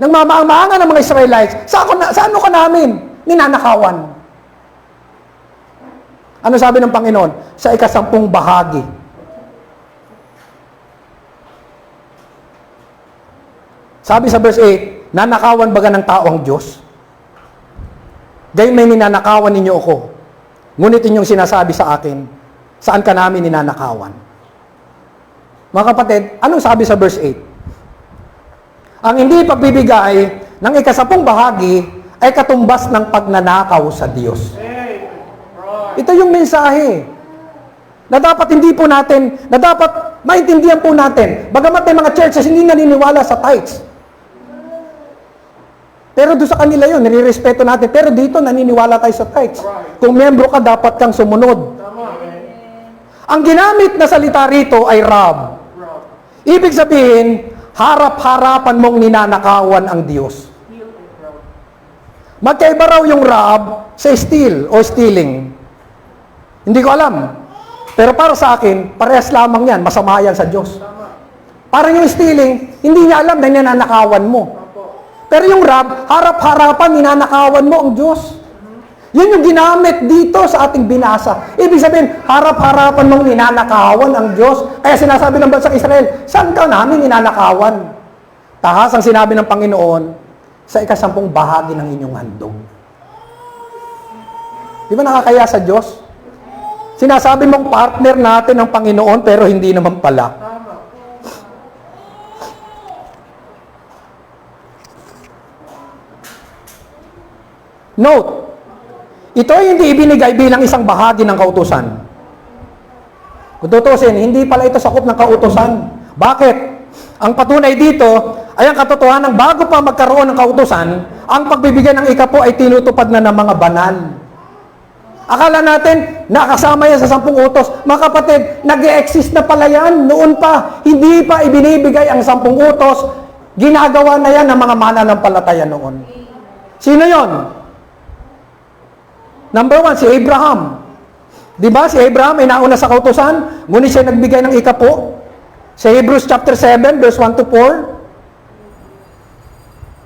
Nagmamaang-maangan ang mga Israelites. Sa ano ka namin? Ninanakawan. Ano sabi ng Panginoon? Sa ika-10 bahagi. Sabi sa verse 8, nanakawan baga ng tao ang Diyos? Gayon may ninanakawan ninyo ako. Ngunit inyong sinasabi sa akin, saan ka namin ninanakawan? Mga kapatid, anong sabi sa verse 8? Ang hindi pagbibigay ng ika-10 bahagi ay katumbas ng pagnanakaw sa Diyos. Ito yung mensahe na dapat maintindihan po natin. Bagamat may mga churches hindi naniniwala sa tithes. Pero doon sa kanila yun, nire-respeto natin. Pero dito, naniniwala tayo sa tithes. Kung membro ka, dapat kang sumunod. Ang ginamit na salita rito ay Rab. Ibig sabihin, harap-harapan mong ninanakawan ang Diyos. Magkaiba raw yung Rab sa steal o stealing. Hindi ko alam. Pero para sa akin, parehas lamang yan. Masama yan sa Diyos. Parang yung stealing, hindi niya alam na ninanakawan mo. Pero yung Rab, harap-harapan, ninanakawan mo ang Diyos. Yun yung ginamit dito sa ating binasa. Ibig sabihin, harap-harapan mong ninanakawan ang Diyos. Kaya sinasabi ng bansang Israel, saan ka namin ninanakawan? Tahas ang sinabi ng Panginoon sa ika-10 bahagi ng inyong handog. Di ba nakakaya sa Diyos? Sinasabi mong partner natin ang Panginoon, pero hindi naman pala. Note, ito ay hindi ibinigay bilang isang bahagi ng kautusan. Kung tutusin, hindi pala ito sakop ng kautusan. Bakit? Ang patunay dito ay ang katotohanan bago pa magkaroon ng kautusan, ang pagbibigay ng ika-10 ay tinutupad na ng mga banal. Akala natin, nakasama yan sa 10 utos. Mga kapatid, nag-e-exist na pala yan. Noon pa, hindi pa ibinibigay ang 10 utos. Ginagawa na yan ng mga mananampalataya noon. Sino yon? Number 1, si Abraham. Di ba? Si Abraham ay nauna sa kautusan, ngunit siya nagbigay ng ika-10. Sa Hebrews chapter 7, verse 1 to 4.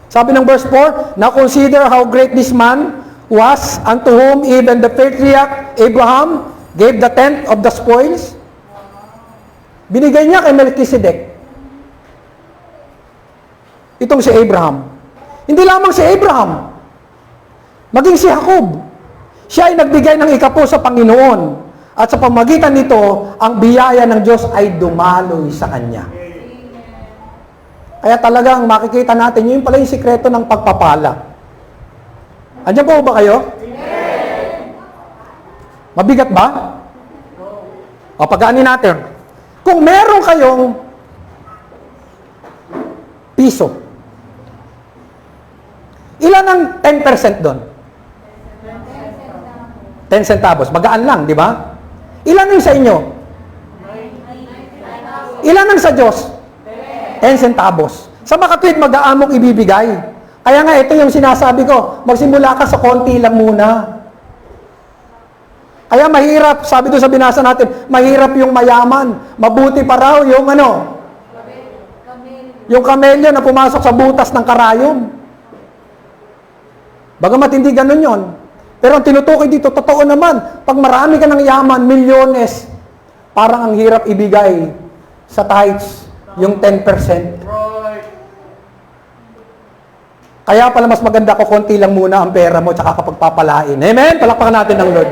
Sabi ng verse 4, now consider how great this man was, unto whom even the patriarch Abraham gave the tenth of the spoils. Binigay niya kay Melchizedek. Itong si Abraham. Hindi lamang si Abraham, maging si Jacob. Siya ay nagbigay ng ika-10 sa Panginoon. At sa pamagitan nito, ang biyaya ng Diyos ay dumaloy sa Kanya. Kaya talagang makikita natin, yun pala yung sikreto ng pagpapala. Andiyan po ba kayo? Mabigat ba? O, pagaanin natin. Kung meron kayong piso, ilan ang 10% doon? 10 centavos. Magaan lang, di ba? Ilan ang sa inyo? Ilan ang sa Diyos? 10 centavos. Sa makatwid, magaan mong ibibigay. Kaya nga, ito yung sinasabi ko, magsimula ka sa konti lang muna. Kaya mahirap, sabi doon sa binasa natin, mahirap yung mayaman. Mabuti pa raw yung ano? Yung kamelyo na pumasok sa butas ng karayom. Bagamat hindi ganun yon. Pero ang tinutukoy dito, totoo naman, pag marami ka ng yaman, milyones, parang ang hirap ibigay sa tithes, yung 10%. Kaya pala mas maganda ko, konti lang muna ang pera mo, tsaka kapag papalain. Amen? Palakpakan natin ng Lord.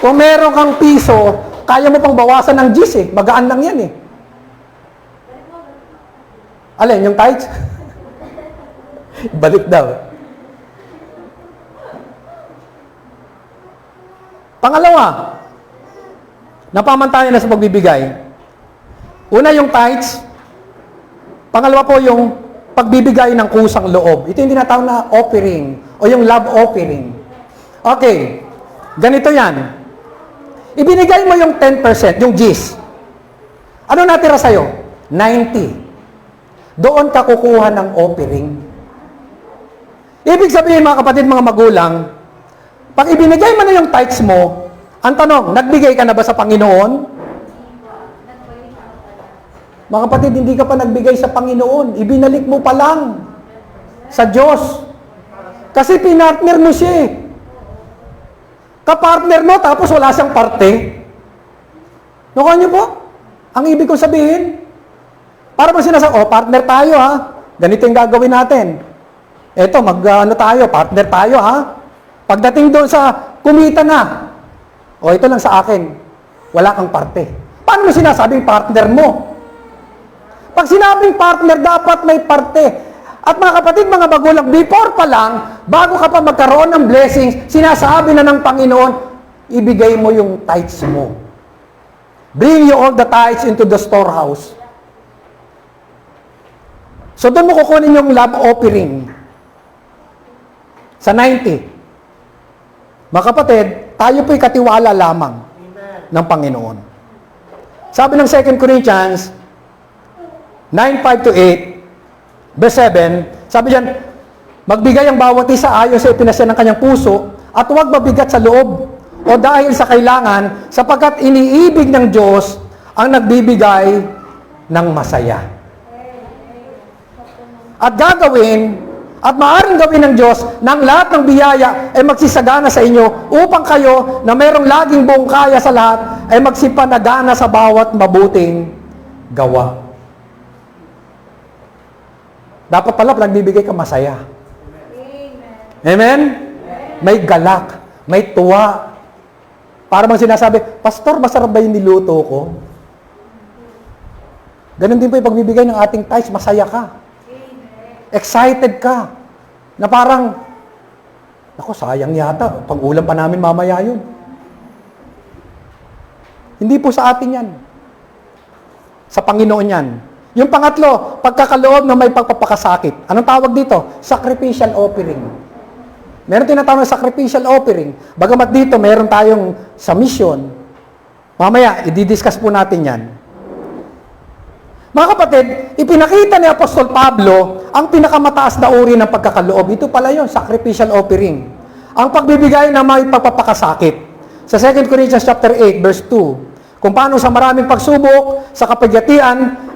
Kung meron kang piso, kaya mo pang bawasan ng G's eh. Magaan lang yan eh. Alin, yung tithes? Balik daw. Pangalawa, napamantayan na sa pagbibigay. Una yung tithes. Pangalawa po yung pagbibigay ng kusang loob. Ito yung tinatawag na offering o yung love offering. Okay, ganito yan. Ibinigay mo yung 10%, yung G's. Ano natira sa'yo? 90. Doon ka kukuha ng offering. Ibig sabihin mga kapatid, mga magulang, pag ibinigay mo na yung tithes mo, ang tanong, nagbigay ka na ba sa Panginoon? Mga kapatid, hindi ka pa nagbigay sa Panginoon. Ibinalik mo pa lang sa Diyos. Kasi pinartner mo siya. Kapartner mo, tapos wala siyang parte. Nakuha niyo po? Ang ibig kong sabihin, para bang sinasabi, partner tayo ha. Ganito yung gagawin natin. Eto, partner tayo ha. Pagdating doon sa kumita na, ito lang sa akin, wala kang parte. Paano mo sinasabing partner mo? Pag sinabing partner, dapat may parte. At mga kapatid, mga magulang, before pa lang, bago ka pa magkaroon ng blessings, sinasabi na ng Panginoon, ibigay mo yung tithes mo. Bring you all the tithes into the storehouse. So doon mo kukunin yung love offering. Sa 90. Mga kapatid, tayo po'y katiwala lamang ng Panginoon. Sabi ng 2 Corinthians 9:5-8, verse 7, sabi diyan, magbigay ang bawat isa ayon sa ipinasya ng kanyang puso at huwag mabigat sa loob o dahil sa kailangan sapagkat iniibig ng Diyos ang nagbibigay ng masaya. At gagawin at maaaring gawin ng Diyos ng lahat ng biyaya ay magsisagana sa inyo upang kayo na mayroong laging buong kaya sa lahat ay magsipanagana sa bawat mabuting gawa. Dapat pala, nagbibigay ka masaya. Amen? May galak, may tuwa. Para bang sinasabi, Pastor, masarap ba yung niluto ko? Ganon din po yung pagbibigay ng ating tithes, masaya ka. Excited ka. Na parang, ako, sayang yata, pag-ulam pa namin mamaya yun. Hindi po sa atin yan. Sa Panginoon yan. Yung pangatlo, pagkakaloob na may pagpapakasakit. Anong tawag dito? Sacrificial offering. Meron tinatawag na sacrificial offering. Bagamat dito, meron tayong sa mission. Mamaya, i-discuss po natin yan. Mga kapatid, ipinakita ni Apostol Pablo ang pinakamataas na uri ng pagkakaloob. Ito pala yun, sacrificial offering. Ang pagbibigay na may pagpapakasakit. Sa 2 Corinthians chapter 8, verse 2, kung paano sa maraming pagsubok, sa kapagyatian,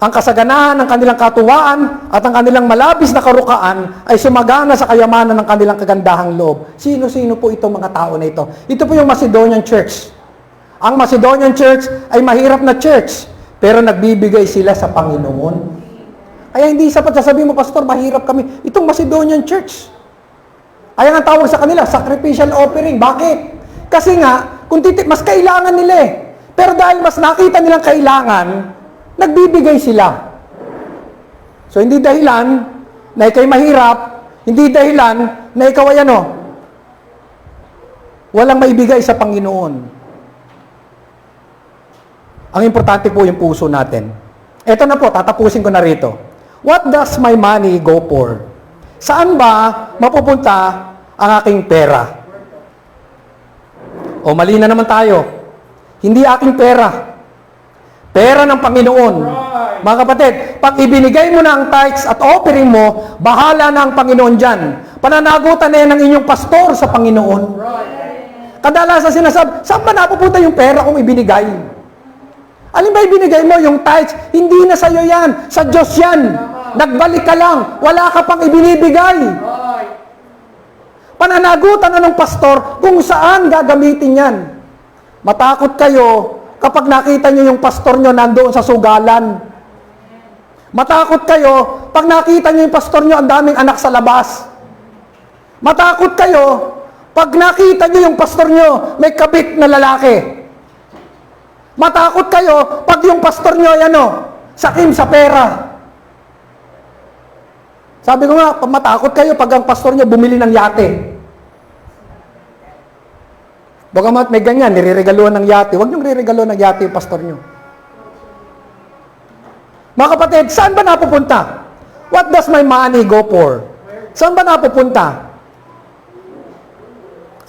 ang kasaganahan ng kanilang katuwaan at ang kanilang malabis na karukaan ay sumagana sa kayamanan ng kanilang kagandahang loob. Sino-sino po itong mga tao na ito? Ito po yung Macedonian Church. Ang Macedonian Church ay mahirap na church, pero nagbibigay sila sa Panginoon. Kaya hindi sapat sasabihin mo, Pastor, mahirap kami. Itong Macedonian Church. Kaya nga tawag sa kanila, sacrificial offering. Bakit? Kasi nga, mas kailangan nila eh. Pero dahil mas nakita nilang kailangan, nagbibigay sila. So, hindi dahilan na ikaw'y mahirap, hindi dahilan na ikaw ay walang maibigay sa Panginoon. Ang importante po yung puso natin. Ito na po, tatapusin ko na rito. What does my money go for? Saan ba mapupunta ang aking pera? O mali na naman tayo. Hindi aking pera. Pera ng Panginoon. Mga kapatid, pag ibinigay mo na ang tithes at offering mo, bahala na ang Panginoon dyan. Pananagutan na yan ng inyong pastor sa Panginoon. Kadalasan sinasabi, saan ba napupunta yung pera kung ibinigay? Alin ba ibinigay mo? Yung tithes, hindi na sa'yo yan. Sa Diyos yan. Nagbalik ka lang. Wala ka pang ibinibigay. Pananagutan na ng pastor kung saan gagamitin yan. Matakot kayo kapag nakita nyo yung pastor nyo nandoon sa sugalan. Matakot kayo pag nakita nyo yung pastor nyo ang daming anak sa labas. Matakot kayo pag nakita nyo yung pastor nyo may kabit na lalaki. Matakot kayo pag yung pastor nyo ay sakim sa pera. Sabi ko nga, matakot kayo pag ang pastor nyo bumili ng yate. Bagamat may ganyan, nireregaluhan ng yate. Huwag niyong nireregaluhan ng yate yung pastor niyo. Mga kapatid, saan ba napupunta? What does my money go for? Saan ba napupunta?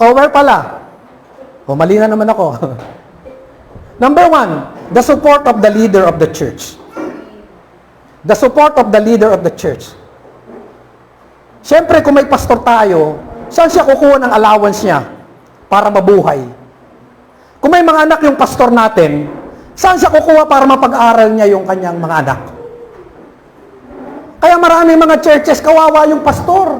Where pala? Mali na naman ako. Number 1, the support of the leader of the church. The support of the leader of the church. Siyempre, kung may pastor tayo, saan siya kukuha ng allowance niya para mabuhay? Kung may mga anak yung pastor natin, saan siya kukuha para mapag-aral niya yung kanyang mga anak? Kaya maraming mga churches, kawawa yung pastor.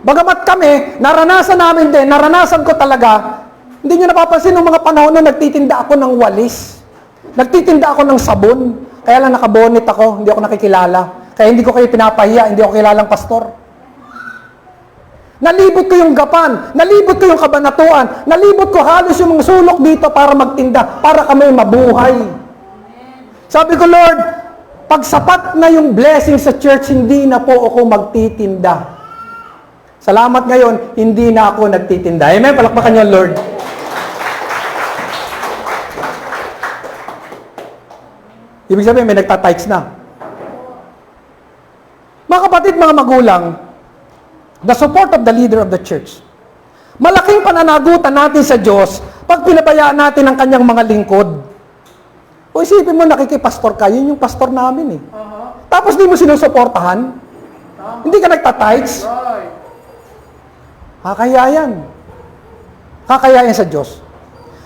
Bagamat kami, naranasan ko talaga, hindi nyo napapansin nung mga panahon na nagtitinda ako ng walis. Nagtitinda ako ng sabon. Kaya lang nakabonit ako, hindi ako nakikilala. Kaya hindi ko kayo pinapahiya, hindi ako kilalang pastor. Nalibot ko yung gapan, nalibot ko yung kabanatuan, nalibot ko halos yung mga sulok dito para magtinda, para kami mabuhay. Sabi ko, Lord, pag sapat na yung blessing sa church, hindi na po ako magtitinda. Salamat ngayon, hindi na ako nagtitinda. Amen? Palakpakan niyo, Lord. Ibig sabihin, may nagtatights na. Mga kapatid, mga magulang, the support of the leader of the church. Malaking pananagutan natin sa Diyos pag pinabayaan natin ang kanyang mga lingkod. O isipin mo, nakikipastor ka, yun yung pastor namin eh. Tapos di mo sinusuportahan? Hindi ka nagtatights? Kakayayan. Kakayayan sa Diyos.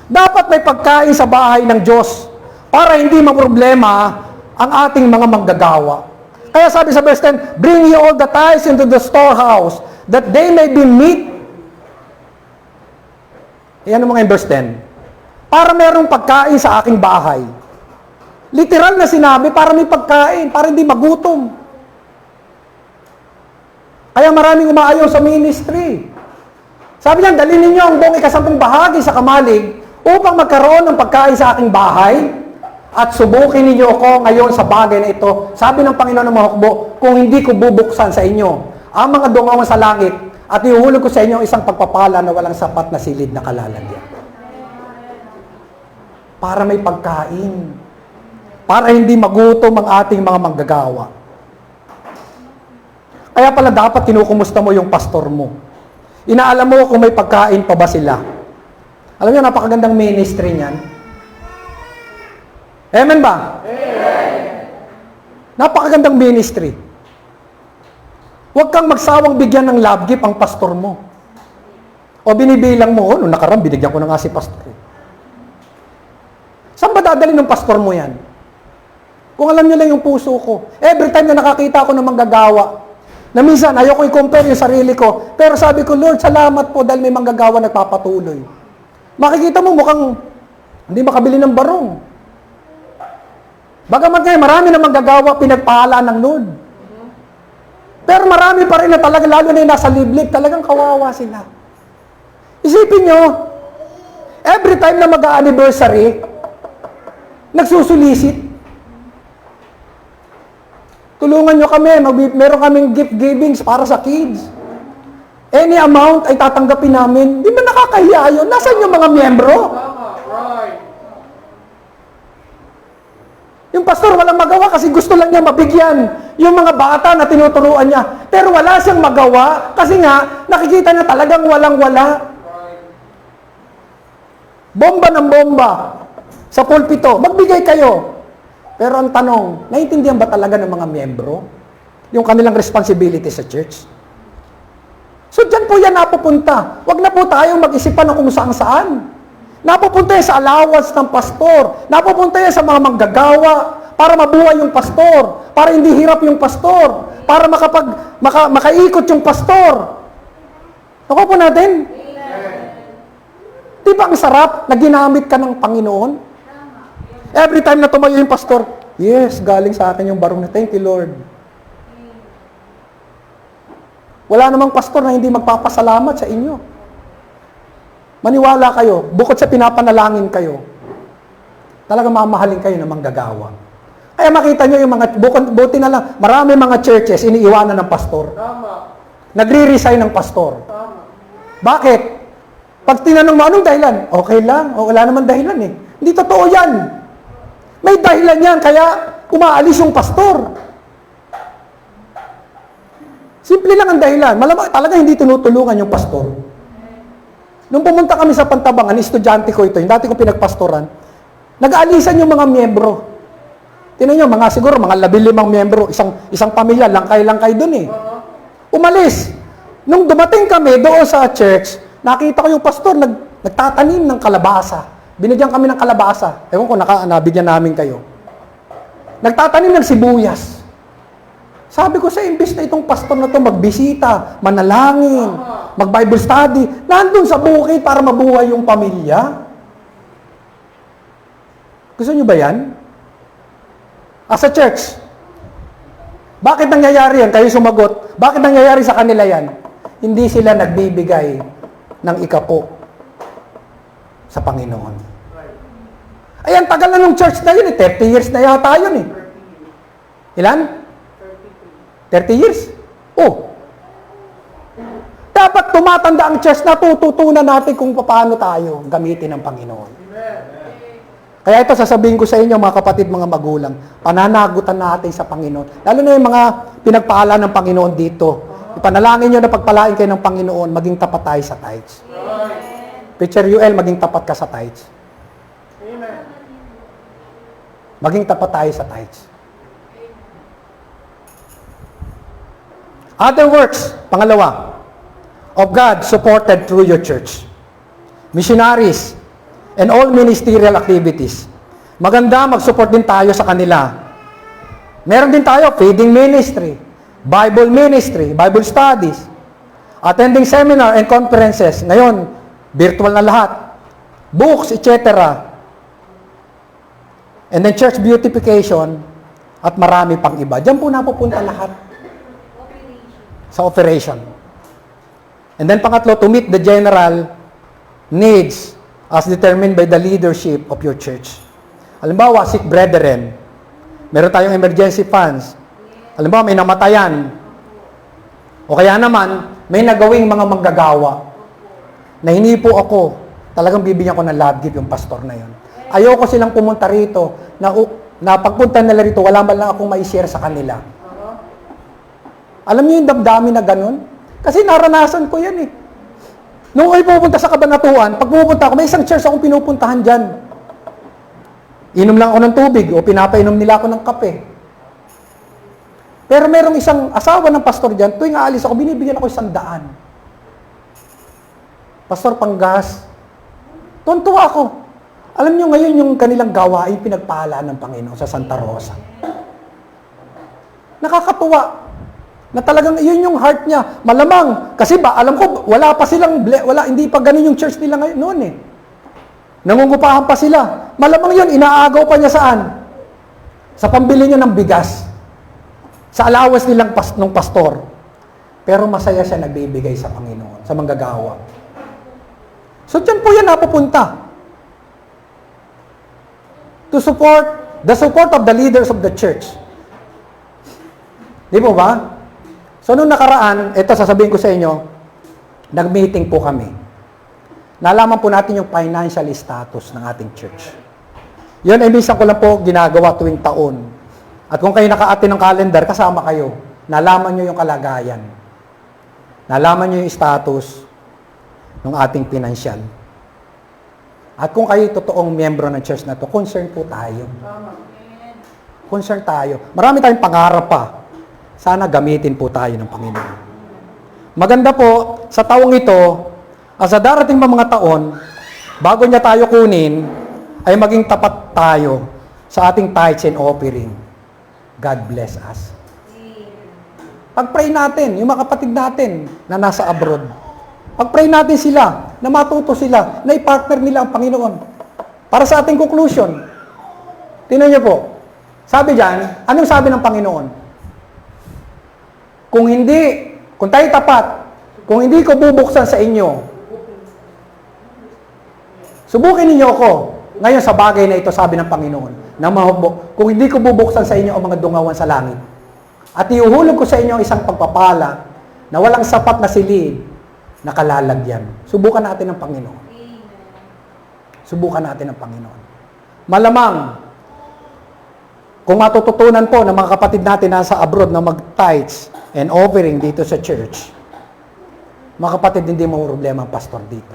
Dapat may pagkain sa bahay ng Diyos para hindi maproblema ang ating mga manggagawa. Kaya sabi sa verse 10, bring ye all the tithes into the storehouse, that they may be meat. Yan ang mga verse 10. Para merong pagkain sa aking bahay. Literal na sinabi, para may pagkain, para hindi magutom. Kaya maraming umaayaw sa ministry. Sabi niya, dalhin ninyo ang buong ikasampung bahagi sa kamalig upang magkaroon ng pagkain sa aking bahay at subukin ninyo ako ngayon sa bagay na ito. Sabi ng Panginoon ng mga hukbo, kung hindi ko bubuksan sa inyo ang mga dungawan sa langit at ihuhulog ko sa inyo isang pagpapala na walang sapat na silid na kalalagyan. Para may pagkain. Para hindi magutom ang ating mga manggagawa. Kaya pala dapat kinukumusta mo yung pastor mo. Inaalam mo kung may pagkain pa ba sila. Alam niyo, napakagandang ministry niyan. Amen ba? Amen. Napakagandang ministry. Huwag kang magsawang bigyan ng love gift ang pastor mo. O binibilang mo, noong nakaraan, binigyan ko na nga si pastor. Saan ba dadalhin ng pastor mo yan? Kung alam niyo lang yung puso ko. Every time na nakakita ako ng manggagawa, na minsan ayoko i-compare yung sarili ko, pero sabi ko, Lord, salamat po dahil may manggagawa nagpapatuloy. Makikita mo mukhang hindi makabili ng barong. Bagamat ngayon, marami na manggagawa pinagpahala ng Lord. Pero marami pa rin na talaga, lalo na yung nasa liblib, talagang kawawa sila. Isipin nyo, every time na mag-anniversary, nagsusulisit. Tulungan nyo kami, meron kaming gift givings para sa kids. Any amount ay tatanggapin namin. Di ba nakakahiya yun? Nasaan yung mga miyembro? Yung pastor walang magawa kasi gusto lang niya mabigyan yung mga bata na tinuturuan niya. Pero wala siyang magawa kasi nga nakikita niya talagang walang-wala. Bomba ng bomba sa pulpito. Magbigay kayo. Pero ang tanong, naiintindihan ba talaga ng mga miyembro yung kanilang responsibility sa church? So dyan po yan napupunta. Huwag na po tayong mag-isipan ng kung saan-saan. Napupunta yan sa allowance ng pastor. Napupunta yan sa mga manggagawa para mabuhay yung pastor. Para hindi hirap yung pastor. Para makaikot yung pastor. Nakuha po natin? Di ba ang sarap na ginamit ka ng Panginoon? Every time na tumayo yung pastor, yes, galing sa akin yung barong na, thank you Lord. Wala namang pastor na hindi magpapasalamat sa inyo. Maniwala kayo, bukod sa pinapanalangin kayo, talagang mamahalin kayo ng manggagawa. Kaya makita nyo yung mga, buti na lang, marami mga churches iniiwanan ng pastor. Tama. Nagre-resign ng pastor. Tama. Bakit? Pag tinanong mo, anong dahilan? Okay lang, o wala naman dahilan eh. Hindi totoo yan. May dahilan yan, kaya umaalis yung pastor. Simple lang ang dahilan. Malamang talaga hindi tinutulungan yung pastor. Nung pumunta kami sa Pantabangan, estudyante ko ito, yung dati kong pinagpastoran, nag-aalisan yung mga miyembro. Tingnan nyo, siguro mga 15 miyembro, isang pamilya, langkay-langkay dun eh. Umalis. Nung dumating kami doon sa church, nakita ko yung pastor nagtatanim ng kalabasa. Binigyan kami ng kalabasa. Ewan ko, nabigyan namin kayo. Nagtatanim ng sibuyas. Sabi ko sa imbis na itong pastor na to magbisita, manalangin, mag-Bible study, nandun sa bukid para mabuhay yung pamilya. Gusto nyo ba yan? As a church, bakit nangyayari yan? Kayo sumagot. Bakit nangyayari sa kanila yan? Hindi sila nagbibigay ng ikapo sa Panginoon. Ayan, tagal na nung church na yun eh. 30 years na yata yun eh. Ilan? 30 years? Oh. Dapat tumatanda ang church na tututunan natin kung paano tayo gamitin ng Panginoon. Kaya ito, sasabihin ko sa inyo, mga kapatid, mga magulang, pananagutan natin sa Panginoon. Lalo na yung mga pinagpala ng Panginoon dito. Ipanalangin nyo na pagpalain kayo ng Panginoon, maging tapat tayo sa tithes. Preacher UL, maging tapat ka sa tithes. Maging tapat tayo sa tithes. Other works, pangalawa, of God supported through your church. Missionaries and all ministerial activities. Maganda mag-support din tayo sa kanila. Meron din tayo feeding ministry, Bible ministry, Bible studies, attending seminar and conferences. Ngayon, virtual na lahat. Books, etc. And then church beautification at marami pang iba. Diyan po napupunta lahat. Sa operation. And then pangatlo, to meet the general needs as determined by the leadership of your church. Halimbawa, sick brethren. Meron tayong emergency funds. Halimbawa, may namatayan. O kaya naman, may nagawing mga manggagawa na hindi po ako, talagang bibigyan ko ng love gift yung pastor na yun. Ayoko silang pumunta rito na pagpunta nila rito, wala man lang akong mai-share sa kanila. Alam niyo yung damdamin na ganun? Kasi naranasan ko yan eh. Nung ay pupunta sa Kabanatuan, pag pupunta ako, may isang church akong pinupuntahan dyan. Inom lang ako ng tubig o pinapainom nila ako ng kape. Pero merong isang asawa ng pastor dyan, tuwing aalis ako, binibigyan ako 100. Pastor Panggas, tuntua ako. Alam niyo ngayon yung kanilang gawain pinagpala ng Panginoon sa Santa Rosa. Nakakatuwa. Na talagang yun yung heart niya. Malamang, kasi alam ko, hindi pa ganun yung church nila ngayon noon eh. Nangungupahan pa sila. Malamang yun, inaagaw pa niya saan? Sa pambili niya ng bigas. Sa allowance nilang ng pastor. Pero masaya siya nagbibigay sa Panginoon, sa manggagawa. So, dyan po yan napupunta. To support, the support of the leaders of the church. Di po ba? So, nung nakaraan, ito sasabihin ko sa inyo, nag-meeting po kami. Nalaman po natin yung financial status ng ating church. Yun ay minsan ko lang po ginagawa tuwing taon. At kung kayo naka-attend ng calendar, kasama kayo. Nalaman nyo yung kalagayan. Nalaman nyo yung status ng ating financial. At kung kayo totoong miyembro ng church na to, concern po tayo. Concern tayo. Marami tayong pangarap pa. Sana gamitin po tayo ng Panginoon. Maganda po, sa taong ito, sa darating pa mga taon, bago niya tayo kunin, ay maging tapat tayo sa ating tithes and offering. God bless us. Pag-pray natin, yung mga kapatid natin na nasa abroad, pag-pray natin sila, na matuto sila, na i-partner nila ang Panginoon. Para sa ating conclusion, tingnan niyo po, sabi diyan, anong sabi ng Panginoon? Kung tayo tapat, kung hindi ko bubuksan sa inyo, subukin ninyo ako. Ngayon sa bagay na ito, sabi ng Panginoon, na kung hindi ko bubuksan sa inyo ang mga dungawan sa langit, at iuhulog ko sa inyo isang pagpapala na walang sapat na silid na kalalagyan. Subukan natin ng Panginoon. Subukan natin ng Panginoon. Malamang, kung matututunan po ng mga kapatid natin nasa abroad na mag-tithes and offering dito sa church, mga kapatid, hindi mo problema ang pastor dito.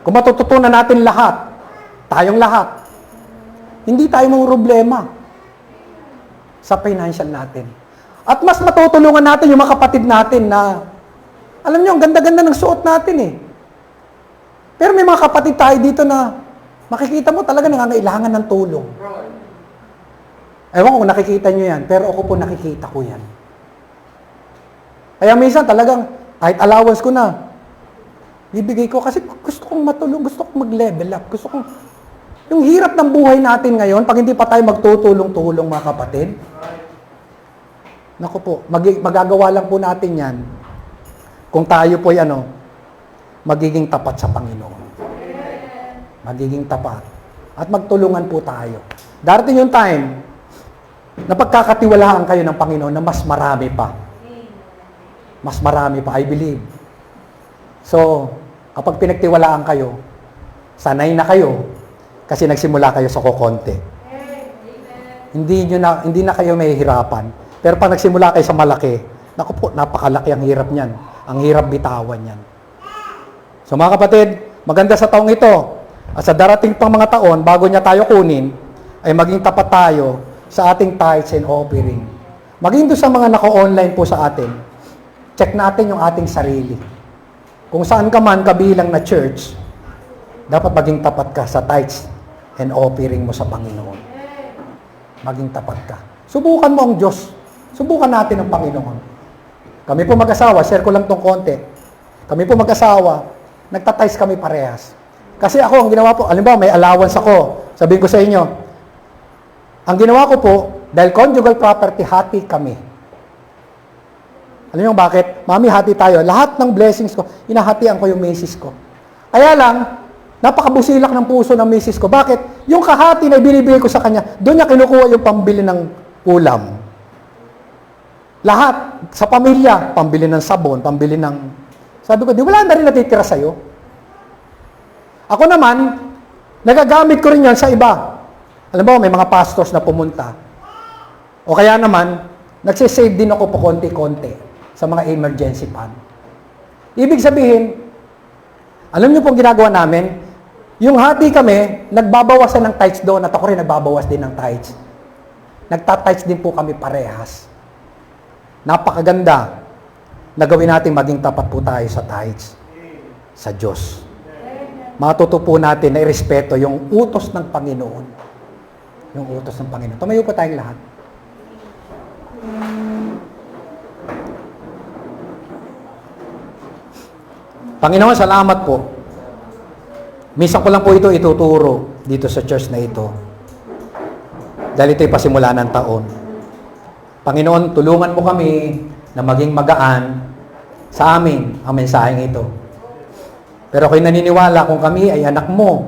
Kung matututunan natin lahat, tayong lahat, hindi tayo mo problema sa financial natin. At mas matutulungan natin yung mga kapatid natin na, alam nyo, ang ganda-ganda ng suot natin eh. Pero may mga kapatid tayo dito na makikita mo talaga nangangailangan ng tulong. Ewan ko kung nakikita nyo yan, pero ako po nakikita ko yan. Kaya minsan talagang, kahit allowance ko na, bibigay ko kasi gusto kong matulong, gusto kong mag-level up, gusto kong, yung hirap ng buhay natin ngayon, pag hindi pa tayo magtutulong-tulong mga kapatid, naku po, magagawa lang po natin yan kung tayo po magiging tapat sa Panginoon. Magiging tapat. At magtulungan po tayo. Darating yung time na pagkakatiwalaan kayo ng Panginoon na mas marami pa. Mas marami pa, I believe. So, kapag pinagtiwalaan kayo, sanay na kayo kasi nagsimula kayo sa kukonti. Hindi na kayo mahihirapan. Pero pag nagsimula kayo sa malaki, naku po, napakalaki ang hirap niyan. Ang hirap bitawan niyan. So mga kapatid, maganda sa taong ito, at sa darating pang mga taon, bago niya tayo kunin, ay maging tapat tayo sa ating tithes and offering. Maging doon sa mga naka-online po sa atin, check natin yung ating sarili. Kung saan ka man kabilang na church, dapat maging tapat ka sa tithes and offering mo sa Panginoon. Maging tapat ka. Subukan mo ang Diyos. Subukan natin ang Panginoon. Kami po mag-asawa, share ko lang tong konti. Kami po mag-asawa, nagtatize kami parehas. Kasi ako, ang ginawa po, alimbawa, may allowance ako. Sabihin ko sa inyo, ang ginawa ko po, dahil conjugal property, hati kami. Alam niyo bakit? Mami, hati tayo. Lahat ng blessings ko, inahatian ko yung misis ko. Kaya lang, napakabusilak ng puso ng misis ko. Bakit? Yung kahati na binibigay ko sa kanya, doon niya kinukuha yung pambili ng ulam. Lahat, sa pamilya, pambili ng sabon, pambili ng... Sabi ko, di wala na rin natitira sa'yo. Ako naman, nagagamit ko rin yan sa iba. Alam mo, may mga pastors na pumunta. O kaya naman, nagsisave din ako po konti-konti sa mga emergency fund. Ibig sabihin, alam niyo pong ginagawa namin, yung hati kami, nagbabawasan ng tithes doon at ako rin nagbabawas din ng tithes. Nagtatites din po kami parehas. Napakaganda na gawin natin maging tapat po tayo sa tithes sa Diyos. Matuto po natin na irespeto yung utos ng Panginoon. Yung utos ng Panginoon. Tumayo po tayong lahat. Panginoon, salamat po. Minsan ko lang po ito ituturo dito sa church na ito. Dahil ito'y pasimula ng taon. Panginoon, tulungan mo kami na maging magaan sa amin ang mensaheng ito. Pero ako'y naniniwala kung kami ay anak mo,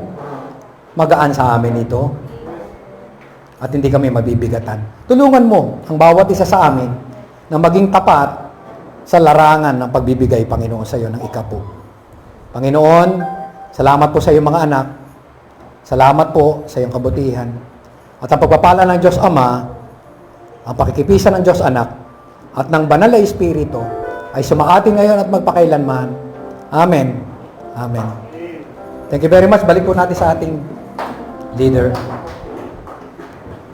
magaan sa amin ito. At hindi kami mabibigatan. Tulungan mo ang bawat isa sa amin na maging tapat sa larangan ng pagbibigay, Panginoon, sa iyo ng ikapo. Panginoon, salamat po sa iyong mga anak. Salamat po sa iyong kabutihan. At ang pagpapala ng Diyos Ama, ang pakikipisan ng Diyos Anak, at ng Banal na Espiritu ay sumaatin ngayon at magpakailanman. Amen. Amen. Thank you very much. Balik po natin sa ating leader.